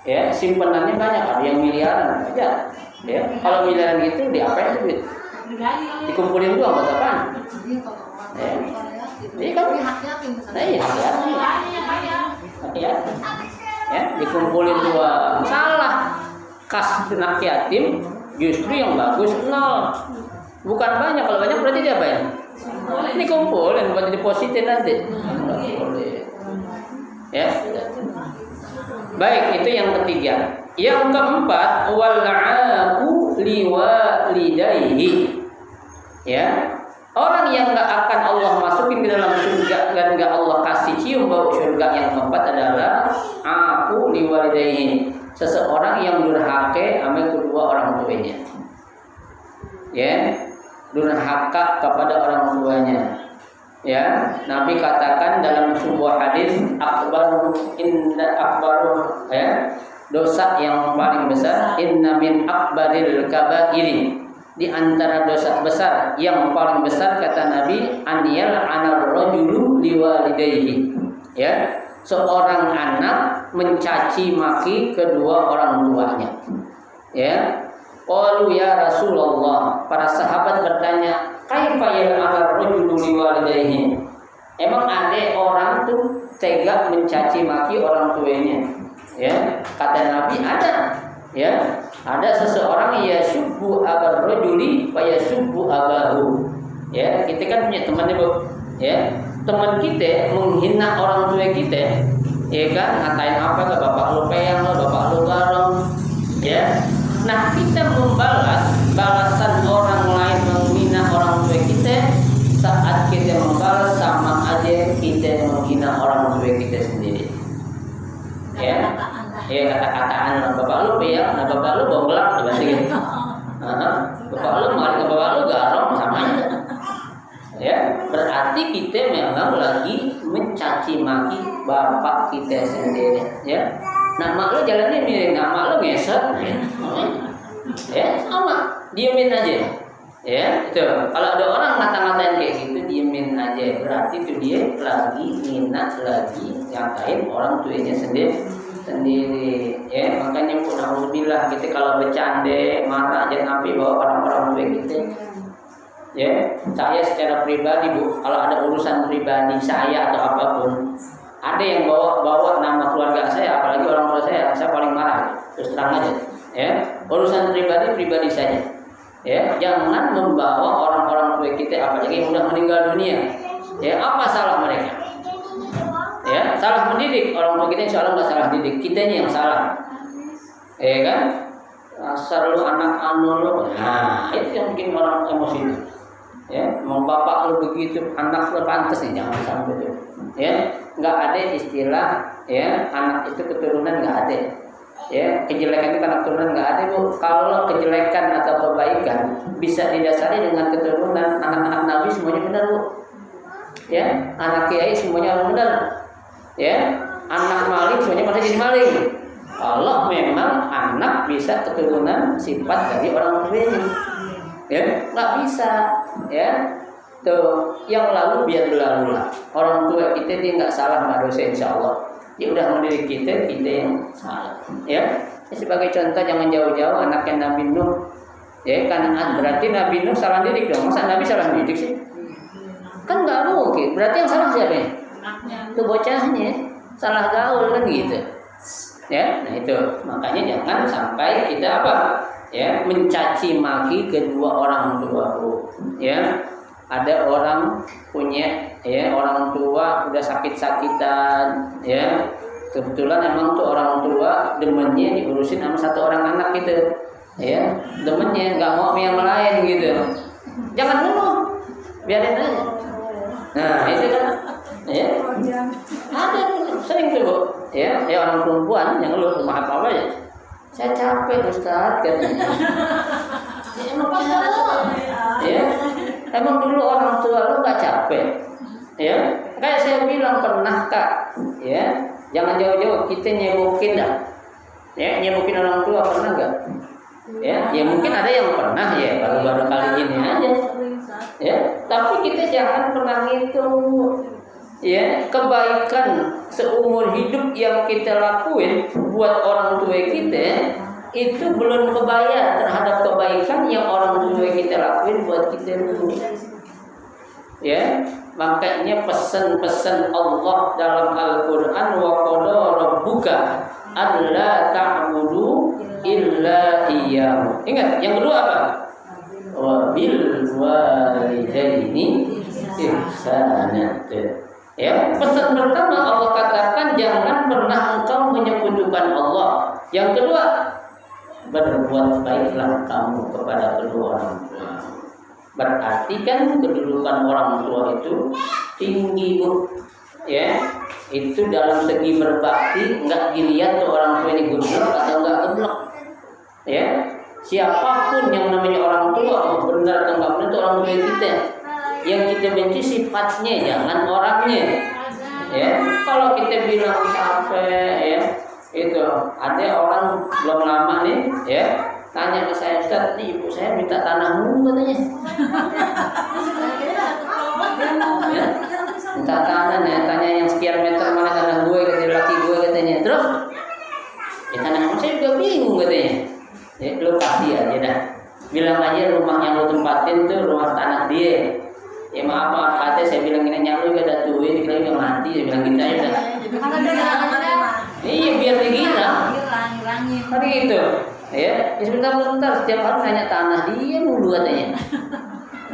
ya simpenannya banyak, ada yang miliaran aja. Ya, kalau miliaran gitu diapain duit? Dikumpulin doang buat apaan? Ya, ini kan nah iya, ya, dikumpulin doang. Salah, kas anak yatim justru yang bagus 0. Bukan banyak, kalau banyak berarti dia apa ya? Ini kumpulin buat depositin nanti. Ya. Baik, itu yang ketiga. Yang keempat, wal'aqu liwalidayhi. Ya. Orang yang enggak akan Allah masukin ke dalam surga dan enggak Allah kasih cium bau surga yang keempat adalah aqu liwalidayhi. Seseorang yang durhaka sama kedua orang tuanya. Ya. Durhaka kepada orang tuanya. Ya, Nabi katakan dalam sebuah hadis akbaru ya, dosa yang paling besar inna min akbaril kabairi, di antara dosa besar yang paling besar kata Nabi aniyal anar rajulu liwalidayhi. Ya, seorang anak mencaci maki kedua orang tuanya. Ya, qalu ya Rasulullah, para sahabat bertanya, kaifa ya'al rajulu liwalidayhi? Emang ada orang tuh tega mencaci maki orang tuanya? Ya, kata Nabi ada. Ya, ada seseorang yasubbu abar rajuli fa yasubbu abahu. Ya, kita kan punya teman Bu. Ya, teman kita menghina orang tua kita. Ya kan, ngatain apa ke bapak lu peyang, bapak lu garong. Ya. Nah, kita membalas balasan orang lain menghina orang tua kita, saat kita membalas sama aja kita menghina orang tua kita sendiri. Ya, ya kata-kataan bapak lu ya, nah bapak lu bonglak berarti gitu. Bapak lu malah bapak lu garong sama aja. Ya, berarti kita memang lagi mencaci maki bapak kita sendiri. Ya. Nah, mak lu jalannya miring, nah mak lu ngesot. Ya, sama, diemin aja. Ya, itu. Kalau ada orang ngata-ngatain kayak gitu, diemin aja. berarti itu dia lagi minat lagi ngatain orang tuanya sendiri. Ya, makanya pun alhamdulillah kita kalau bercanda marah jangan sampai bawa orang-orang tua kita. Ya, saya secara pribadi Bu, kalau ada urusan pribadi saya atau apapun, ada yang bawa nama keluarga saya, apalagi orang tua saya paling marah. Terus terang aja. Ya, urusan pribadi saja. Ya, jangan membawa orang-orang tua kita, apalagi yang sudah meninggal dunia. Ya, apa salah mereka? Ya, salah mendidik orang tua kita, insya Allah nggak salah didik, kitanya yang salah. Ya kan? Asal lu anak anu lu, nah itu yang bikin orang emosi itu. Ya, mau bapak lu begitu, anak lu pantas nih, jangan sampai itu. Ya, nggak ada istilah ya anak itu keturunan, nggak ada. Ya, kejelekan itu anak keturunan nggak ada Bu. Kalau kejelekan atau kebaikan bisa didasari dengan keturunan. Anak-anak Nabi semuanya benar Bu. Ya, anak kiai semuanya orang benar. Ya, anak maling semuanya pasti jadi maling. Kalau memang anak bisa keturunan sifat dari orang tuanya. Ya, nggak bisa. Ya, tuh yang lalu biar berlalu lah. Orang tua kita dia nggak salah, nggak dosa insya Allah. Dia udah mendidik kita yang salah. Ya, sebagai contoh jangan jauh-jauh anaknya Nabi Nuh. Ya, kan berarti Nabi Nuh salah didik dong. Masa Nabi salah didik sih? Kan nggak mungkin. Berarti yang salah siapa ya? Itu bocahnya salah gaul kan gitu. Ya, nah itu makanya jangan sampai kita apa? Ya, mencaci maki kedua orang tua. Ya, ada orang punya ya orang tua udah sakit-sakitan, ya kebetulan emang tuh orang tua demennya diurusin sama satu orang anak gitu, ya demennya nggak mau yang lain gitu. Jangan dulu, biarin aja. Nah itu kan, ya ada sering tuh Bu, ya orang perempuan yang ngeluh maaf apa ya, saya capek Ustaz katanya. Ya, emang ya emang dulu orang tua lu nggak capek, ya kayak saya bilang pernah Kak, ya jangan jauh-jauh kita nyebokin dah, ya nyebokin orang tua pernah nggak? Ya mungkin ada yang pernah ya baru-baru kali ini aja, ya tapi kita jangan pernah ngitung ya kebaikan seumur hidup yang kita lakuin buat orang tua kita itu belum kebayar terhadap kebaikan yang orang tua kita lakuin buat kita dulu. Ya, makanya pesan-pesan Allah dalam Al-Qur'an wa qala rabbuka alla ta'budu illa iyyahu. Ingat, yang kedua apa? Wa bil walidaini ihsana. Ya, pesan pertama Allah katakan jangan pernah engkau menyekutukan Allah. Yang kedua, berbuat baiklah kamu kepada kedua orang tua. Berarti kan kedudukan orang tua itu tinggi Bu. Ya, itu dalam segi berbakti nggak dilihat tuh orang tua ini geblok atau nggak geblok. Ya, siapapun yang namanya orang tua mau benar atau nggak benar itu orang tua kita. Yang kita benci sifatnya, jangan orangnya. Ya, kalau kita bilang capek, ya itu ada orang belum lama nih, ya tanya ke saya, Ustaz, nih ibu saya minta tanah dulu katanya. Ya, minta tanah, ya tanya yang sekian meter mana tanah gue, kata laki gue katanya. Terus, ya tanah saya juga bingung katanya. Ya lu kasih aja dah, bilang aja rumah yang lu tempatin tuh rumah tanah dia. Ya maaf katanya saya bilang ini nyalu gak ada duit, dikira nggak mati, saya bilang gitu aja dah. Iya biar dikira. Tadi gitu, ya sebentar setiap hari nanya tanah dia mulu katanya.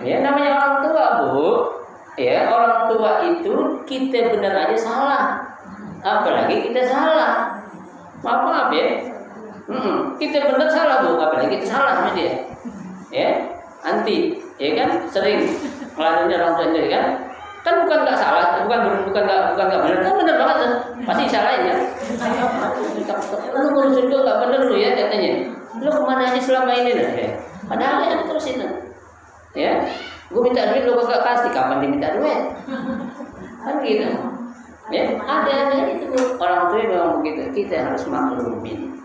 Ya namanya orang tua Bu, ya orang tua itu kita benar aja salah, apalagi kita salah. Maaf ya, kita benar salah Bu, apalagi kita salah sama dia. Ya anti, ya kan sering ngelakuin orang tua sendiri kan. Kan bukan nggak salah, bukan nggak benar, kan benar banget tuh, pasti salahin ya. Lu ngurusin gue nggak benar lu ya katanya. Lu kemana aja selama ini dah? Ya. Padahal ya terus itu, ya. Gue minta duit lu gak kasih, kapan diminta duit? Kan gitu. Ya ada itu orang tua memang begitu. Kita harus maklumin.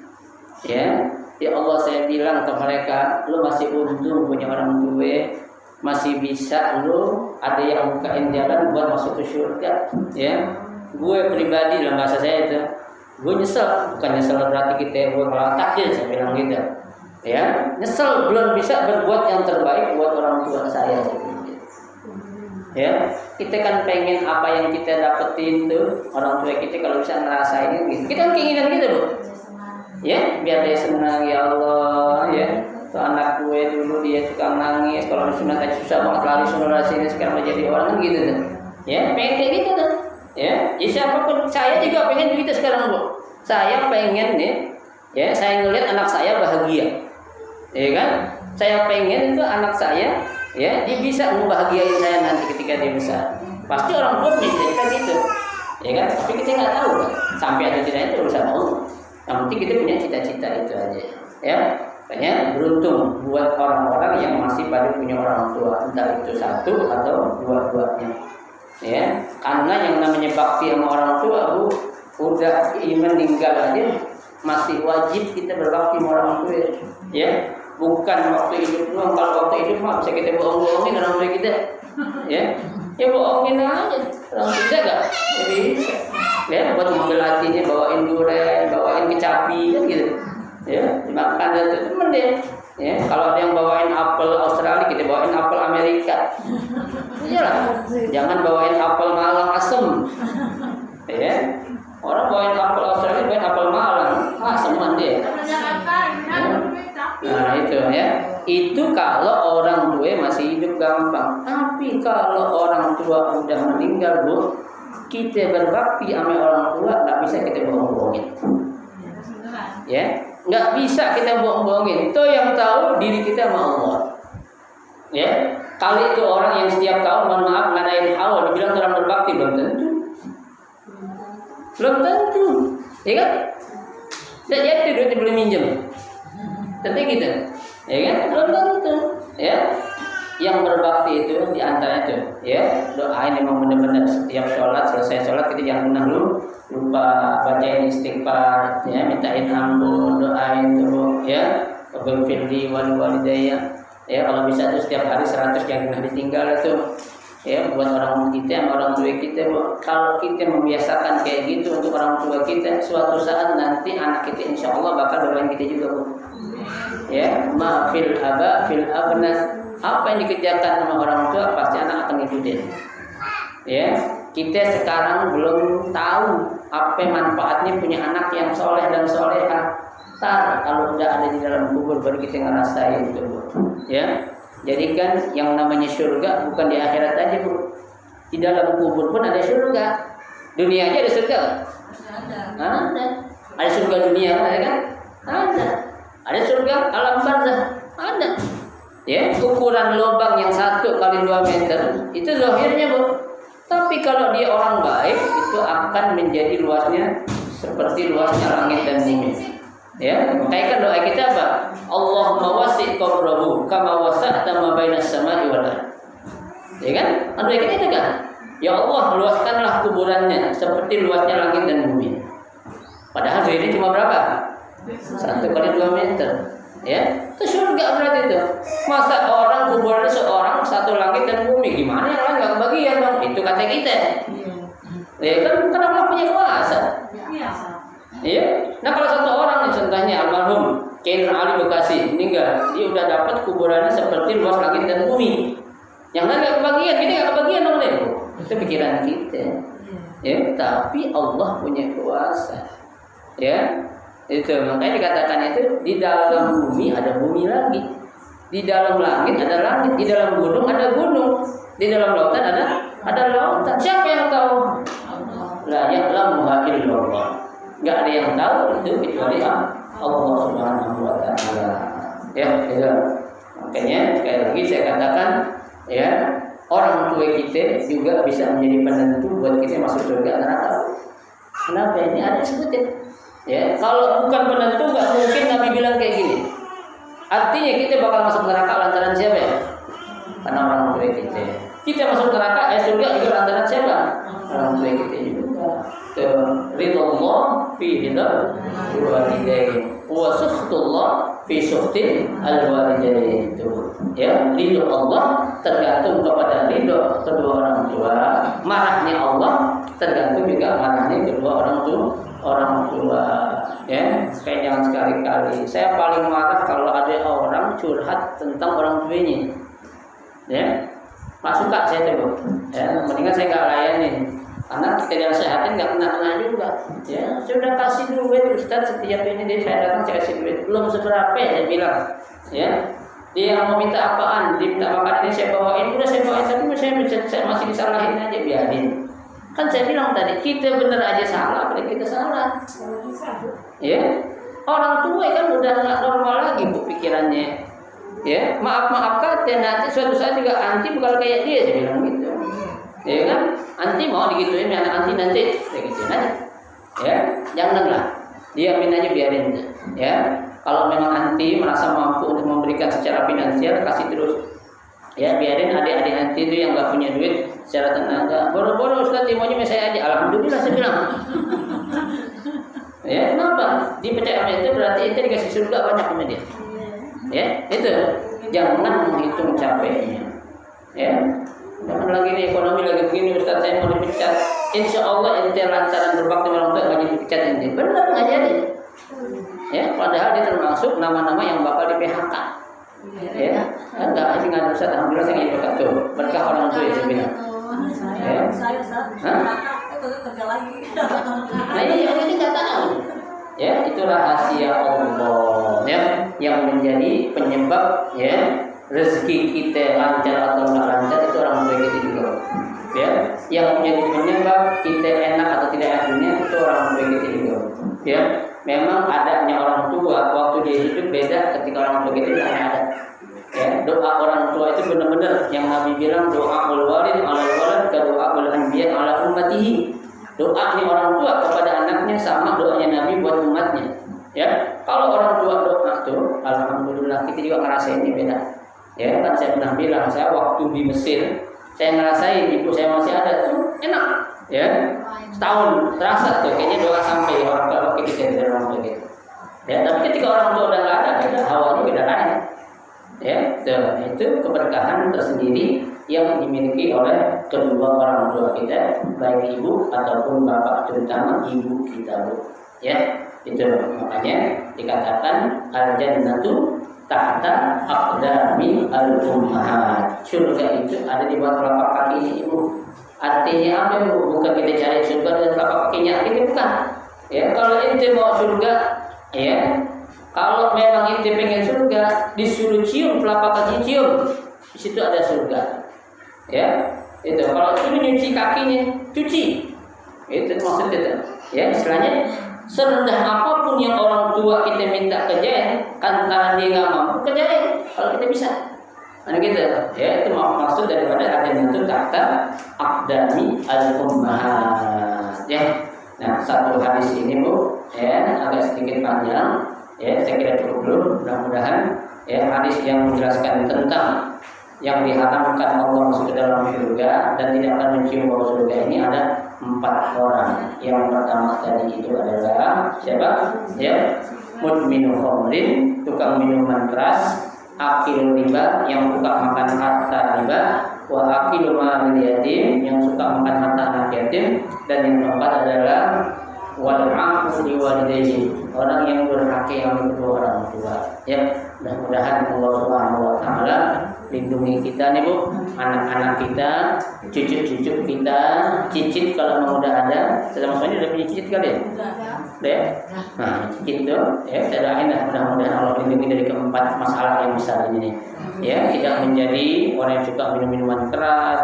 Ya Allah saya bilang ke mereka, lu masih untung punya orang tua. masih bisa lu ada yang bukain jalan buat masuk ke surga, ya. Gue pribadi dalam bahasa saya itu, gue nyesel, bukan nyesel berarti kita gue malah takdir, saya bilang gitu, ya. Nyesel belum bisa berbuat yang terbaik buat orang tua saya, ya. Kita kan pengen apa yang kita dapetin tuh orang tua kita kalau bisa ngerasain gitu. Kita keinginan gitu, Bu. Ya, biar dia senang, ya Allah, ya. Tuh anak gue dulu dia tukang nangis, kalau sunat aja susah banget lari sunat sini, sekarang menjadi orang kan gitu tuh. Ya, pengen kayak gitu tuh. Ya, siapapun, saya juga pengen begitu sekarang, Bu. Saya pengen nih, ya, saya ngelihat anak saya bahagia. Ya kan? Saya pengen itu anak saya, ya, dia bisa membahagiain saya nanti ketika dia besar. Pasti orang tua punya cita-cita gitu, ya kan? Tapi kita nggak tahu kan, sampai ada tidak itu urusan Allah. Yang penting kita punya cita-cita itu aja, ya. Makanya beruntung buat orang-orang yang masih pada punya orang tua, entah itu satu atau dua-duanya, ya. Karena yang namanya bakti sama orang tua, Bu, udah meninggal aja masih wajib kita berbakti sama orang tua, ya. Bukan waktu hidup doang. Kalau waktu hidup mah bisa kita bohong-bohongin orang tua kita, ya. Ya bohongin aja orang tua kita gak? Jadi, ya, buat mengambil hatinya, bawain durian, bawain kecapi kan gitu, ya, dimakan dan itu temen deh, ya. Kalau ada yang bawain apel Australia, kita bawain apel Amerika, iyalah, jangan bawain apel Malang asem, ya. Orang bawain apel Australia, bawain apel Malang, aseman dia. Nah itu, ya, itu kalau orang tua masih hidup gampang. Tapi kalau orang tua udah meninggal, Bu, kita berbakti sama orang tua nggak bisa kita bohong-bohongin, ya, nggak bisa kita bohong-bohongin. Itu yang tahu diri kita sama Allah, ya. Kali itu orang yang setiap tahun, mohon maaf, ngadain haul, dibilang orang berbakti, belum tentu, ya kan? Dan jadi duitnya boleh minjem, tentu gitu, ya kan? Belum tentu, ya. Yang berbakti itu diantara itu, ya, doain memang benar-benar setiap sholat, selesai sholat kita jangan pernah lupa bacain istighfar, ya, mintain ampun, doain tuh, ya, Waghfirli walidayya, ya, kalau bisa tuh setiap hari 100 jangan pernah ditinggal itu, ya, buat orang kita sama orang tua kita. Kalau kita membiasakan kayak gitu untuk orang tua kita, suatu saat nanti anak kita insya Allah bakal doain kita juga, Bu. Ya, ma fil aba fil abna, apa yang dikerjakan sama orang tua pasti anak akan ngikutin, ya. Kita sekarang belum tahu apa manfaatnya punya anak yang soleh dan soleha. Tar kalau udah ada di dalam kubur baru kita ngerasain itu, Bu, ya. Jadi kan yang namanya surga bukan di akhirat aja, Bu, di dalam kubur pun ada surga. Dunia aja ada surga, ada surga dunia, ada kan? Ada surga alam barzah, ada. Ya, ukuran lubang yang 1 kali 2 meter itu zahirnya, Bu. Tapi kalau dia orang baik itu akan menjadi luasnya seperti luasnya langit dan bumi. Ya, makanya kan doa kita apa? Allahumma wasi' qabrahu kama wasa'ta ma bainas samai wal ardh. Ya kan? Doa kita itu kan? Ya Allah, luaskanlah kuburannya seperti luasnya langit dan bumi. Padahal zahirnya cuma berapa? 1 kali 2 meter. Ya, itu surga berarti itu. Masa orang kuburannya seorang 1 langit dan bumi, gimana yang lain nggak kebagian dong? Itu kata kita. Ya kan, karena Allah punya kuasa. Iya. Nah kalau 1 orang nih, contohnya almarhum Kiai Ali Bekasi meninggal, dia udah dapat kuburannya seperti luas langit dan bumi. Yang lain nggak kebagian, kita nggak kebagian dong deh. Itu pikiran kita. Ya, tapi Allah punya kuasa. Ya. Itu makanya dikatakan itu di dalam bumi ada bumi lagi, di dalam langit ada langit, di dalam gunung ada gunung, di dalam lautan ada lautan. Siapa yang tahu? La ya'lamuha illallah. Enggak ada yang tahu itu kecuali Allah Subhanahu wa taala. Ya, itu. Makanya sekali lagi saya katakan, ya, orang tua kita juga bisa menjadi penentu buat kita masuk surga neraka. Kenapa? Ini ada sebutin. Ya, kalau bukan penentu nggak mungkin Nabi bilang kayak gini. Artinya kita bakal masuk neraka lantaran siapa ya? Karena orang tua kita. Kita masuk neraka, surga juga lantaran siapa? Orang tua kita juga. Ridho Allah fi ridha walidain wa sakhtullah fi suhti al-walidain itu. Ya, ridho Allah tergantung kepada ridho kedua orang tua. Marahnya Allah tergantung juga marahnya kedua orang tua. Ya, kayak jangan sekali-kali. Saya paling marah kalau ada orang curhat tentang orang tuanya. Ya, nggak suka saya tuh. Ya, mendingan saya nggak layanin. Karena kita yang sehatin nggak kena juga. Ya, sudah kasih duit Ustaz setiap ini saya datang saya kasih duit. Belum seberapa ya bilang. Ya, dia mau minta apaan, diminta makan ini saya bawain, udah saya bawain tapi saya masih disalahin aja biarin. Kan saya bilang tadi kita bener aja salah, berarti kita salah. Ya, orang tua kan udah nggak normal lagi bu pikirannya. Ya, maaf kata nanti suatu saat juga anti bakal kayak dia, saya bilang gitu. Ya kan, anti mau digituin, anak anti nanti kayak gitu aja. Ya, janganlah, diamin aja biarin. Ya, kalau memang anti merasa mampu untuk memberikan secara finansial, kasih terus. Ya, biarin adik-adik anti itu yang nggak punya duit secara tenaga. Boro-boro Ustaz maunya saya aja, alhamdulillah saya bilang. Ya, kenapa? Dipercaya itu berarti itu dikasih surga banyak sama dia. Ya, itu jangan menghitung capeknya. Ya, jangan lagi nih ekonomi lagi begini Ustaz saya mau dipecat. Insya Allah ente lantaran berbakti orang tua nggak dipecat ente. Benar nggak jadi? Ya, padahal dia termasuk nama-nama yang bakal di PHK. Ya, enggak aja nggak Ustaz. Alhamdulillah saya berkat tuh berkah orang tua itu bilang. Ya, saya kerja lagi. Nah ini nggak tahu. Ya, itu rahasia Allah ya, yang menjadi penyebab ya rezeki kita lancar atau nggak lancar itu orang tua kita juga. Ya, yang menjadi penyebab kita enak atau tidak enak dunia itu orang tua kita juga. Ya, memang adanya orang tua waktu dia hidup beda ketika orang tua kita tidak ada. Ya, doa orang tua itu benar-benar yang Nabi bilang doa walid ala walad ka doa ul anbiya ala ummatihi. Doa orang tua kepada anaknya sama doanya Nabi buat umatnya. Ya, kalau orang tua doa tuh, alhamdulillah kita juga ngerasain ini beda. Ya, kan saya pernah bilang saya waktu di Mesir, saya ngerasain ibu saya masih ada tuh enak. Ya, setahun terasa tuh kayaknya doa sampai orang tua kita dari orang tua kita. Ya, tapi ketika orang tua udah nggak ada, beda hawanya beda lain. Ya, itu keberkahan tersendiri yang dimiliki oleh kedua orang tua kita, baik ibu ataupun bapak, terutama ibu kita bu. Ya, itu makanya dikatakan al-jannatu tahta aqdami al-ummahat. Surga itu ada di bawah telapak kaki ibu. Artinya apa bu? Bukan kita cari surga dan telapak kakinya, ini bukan. Ya, kalau ente mau surga, ya. Kalau memang ente pengen surga, disuruh cium telapak kaki cium, di situ ada surga. Ya, itu. Kalau suruh nyuci kakinya, cuci. Itu maksudnya. Ya, istilahnya serendah apapun yang orang tua kita minta kerjain, antara dia nggak mampu kerjain. Kalau kita bisa, nah gitu. Ya, itu maksud daripada ada itu kata aqdami al-ummahat. Ya. Nah, satu hadis ini bu, ya agak sedikit panjang. Ya, saya kira cukup dulu. Mudah-mudahan ya hadis yang menjelaskan tentang yang diharamkan Allah masuk ke dalam surga dan tidak akan mencium bau surga ini ada 4 orang. Yang pertama tadi itu adalah siapa? Ya, mudminu khamrin, tukang minuman keras, akil riba, yang suka makan harta riba, wa akilu malil yatim, yang suka makan harta anak yatim, dan yang keempat adalah wal aqu li walidayhi, orang yang durhaka yang kedua orang tua. Ya, mudah-mudahan Allah Subhanahu wa taala lindungi kita nih bu, anak-anak kita, cucu-cucu kita, cicit kalau mau udah ada. Maksudnya udah punya cicit kali ya? Udah ya? Nah, cicit itu ya saya doain dah mudah-mudahan Allah lindungi dari keempat masalah yang besar ini. Ya, tidak menjadi orang yang suka minum minuman keras,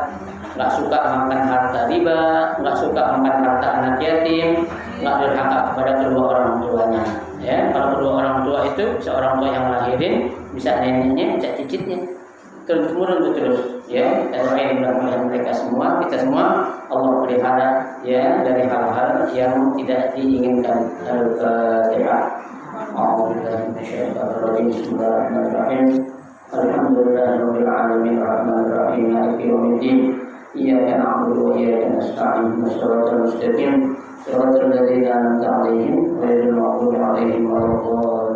nggak suka makan harta riba, nggak suka makan harta anak yatim, nggak durhaka kepada kedua orang tuanya. Ya, kalau kedua orang tua itu seorang tua yang lahirin, bisa neneknya, bisa cicitnya, turun terus. Ya, dan doain mudah-mudahan mereka semua, kita semua Allah pelihara ya dari hal-hal yang tidak diinginkan. Al-Fatihah. A'udzubillahi minasyaitonir rajim. Bismillahirrahmanirrahim. Alhamdulillahirabbil alamin arrahmanir rahim maliki yaumiddin. Iyyaka na'budu wa iyyaka nasta'in. Shiratal mustaqim. Shiratal ladzina an'amta 'alaihim ghairil maghdubi 'alaihim waladdallin.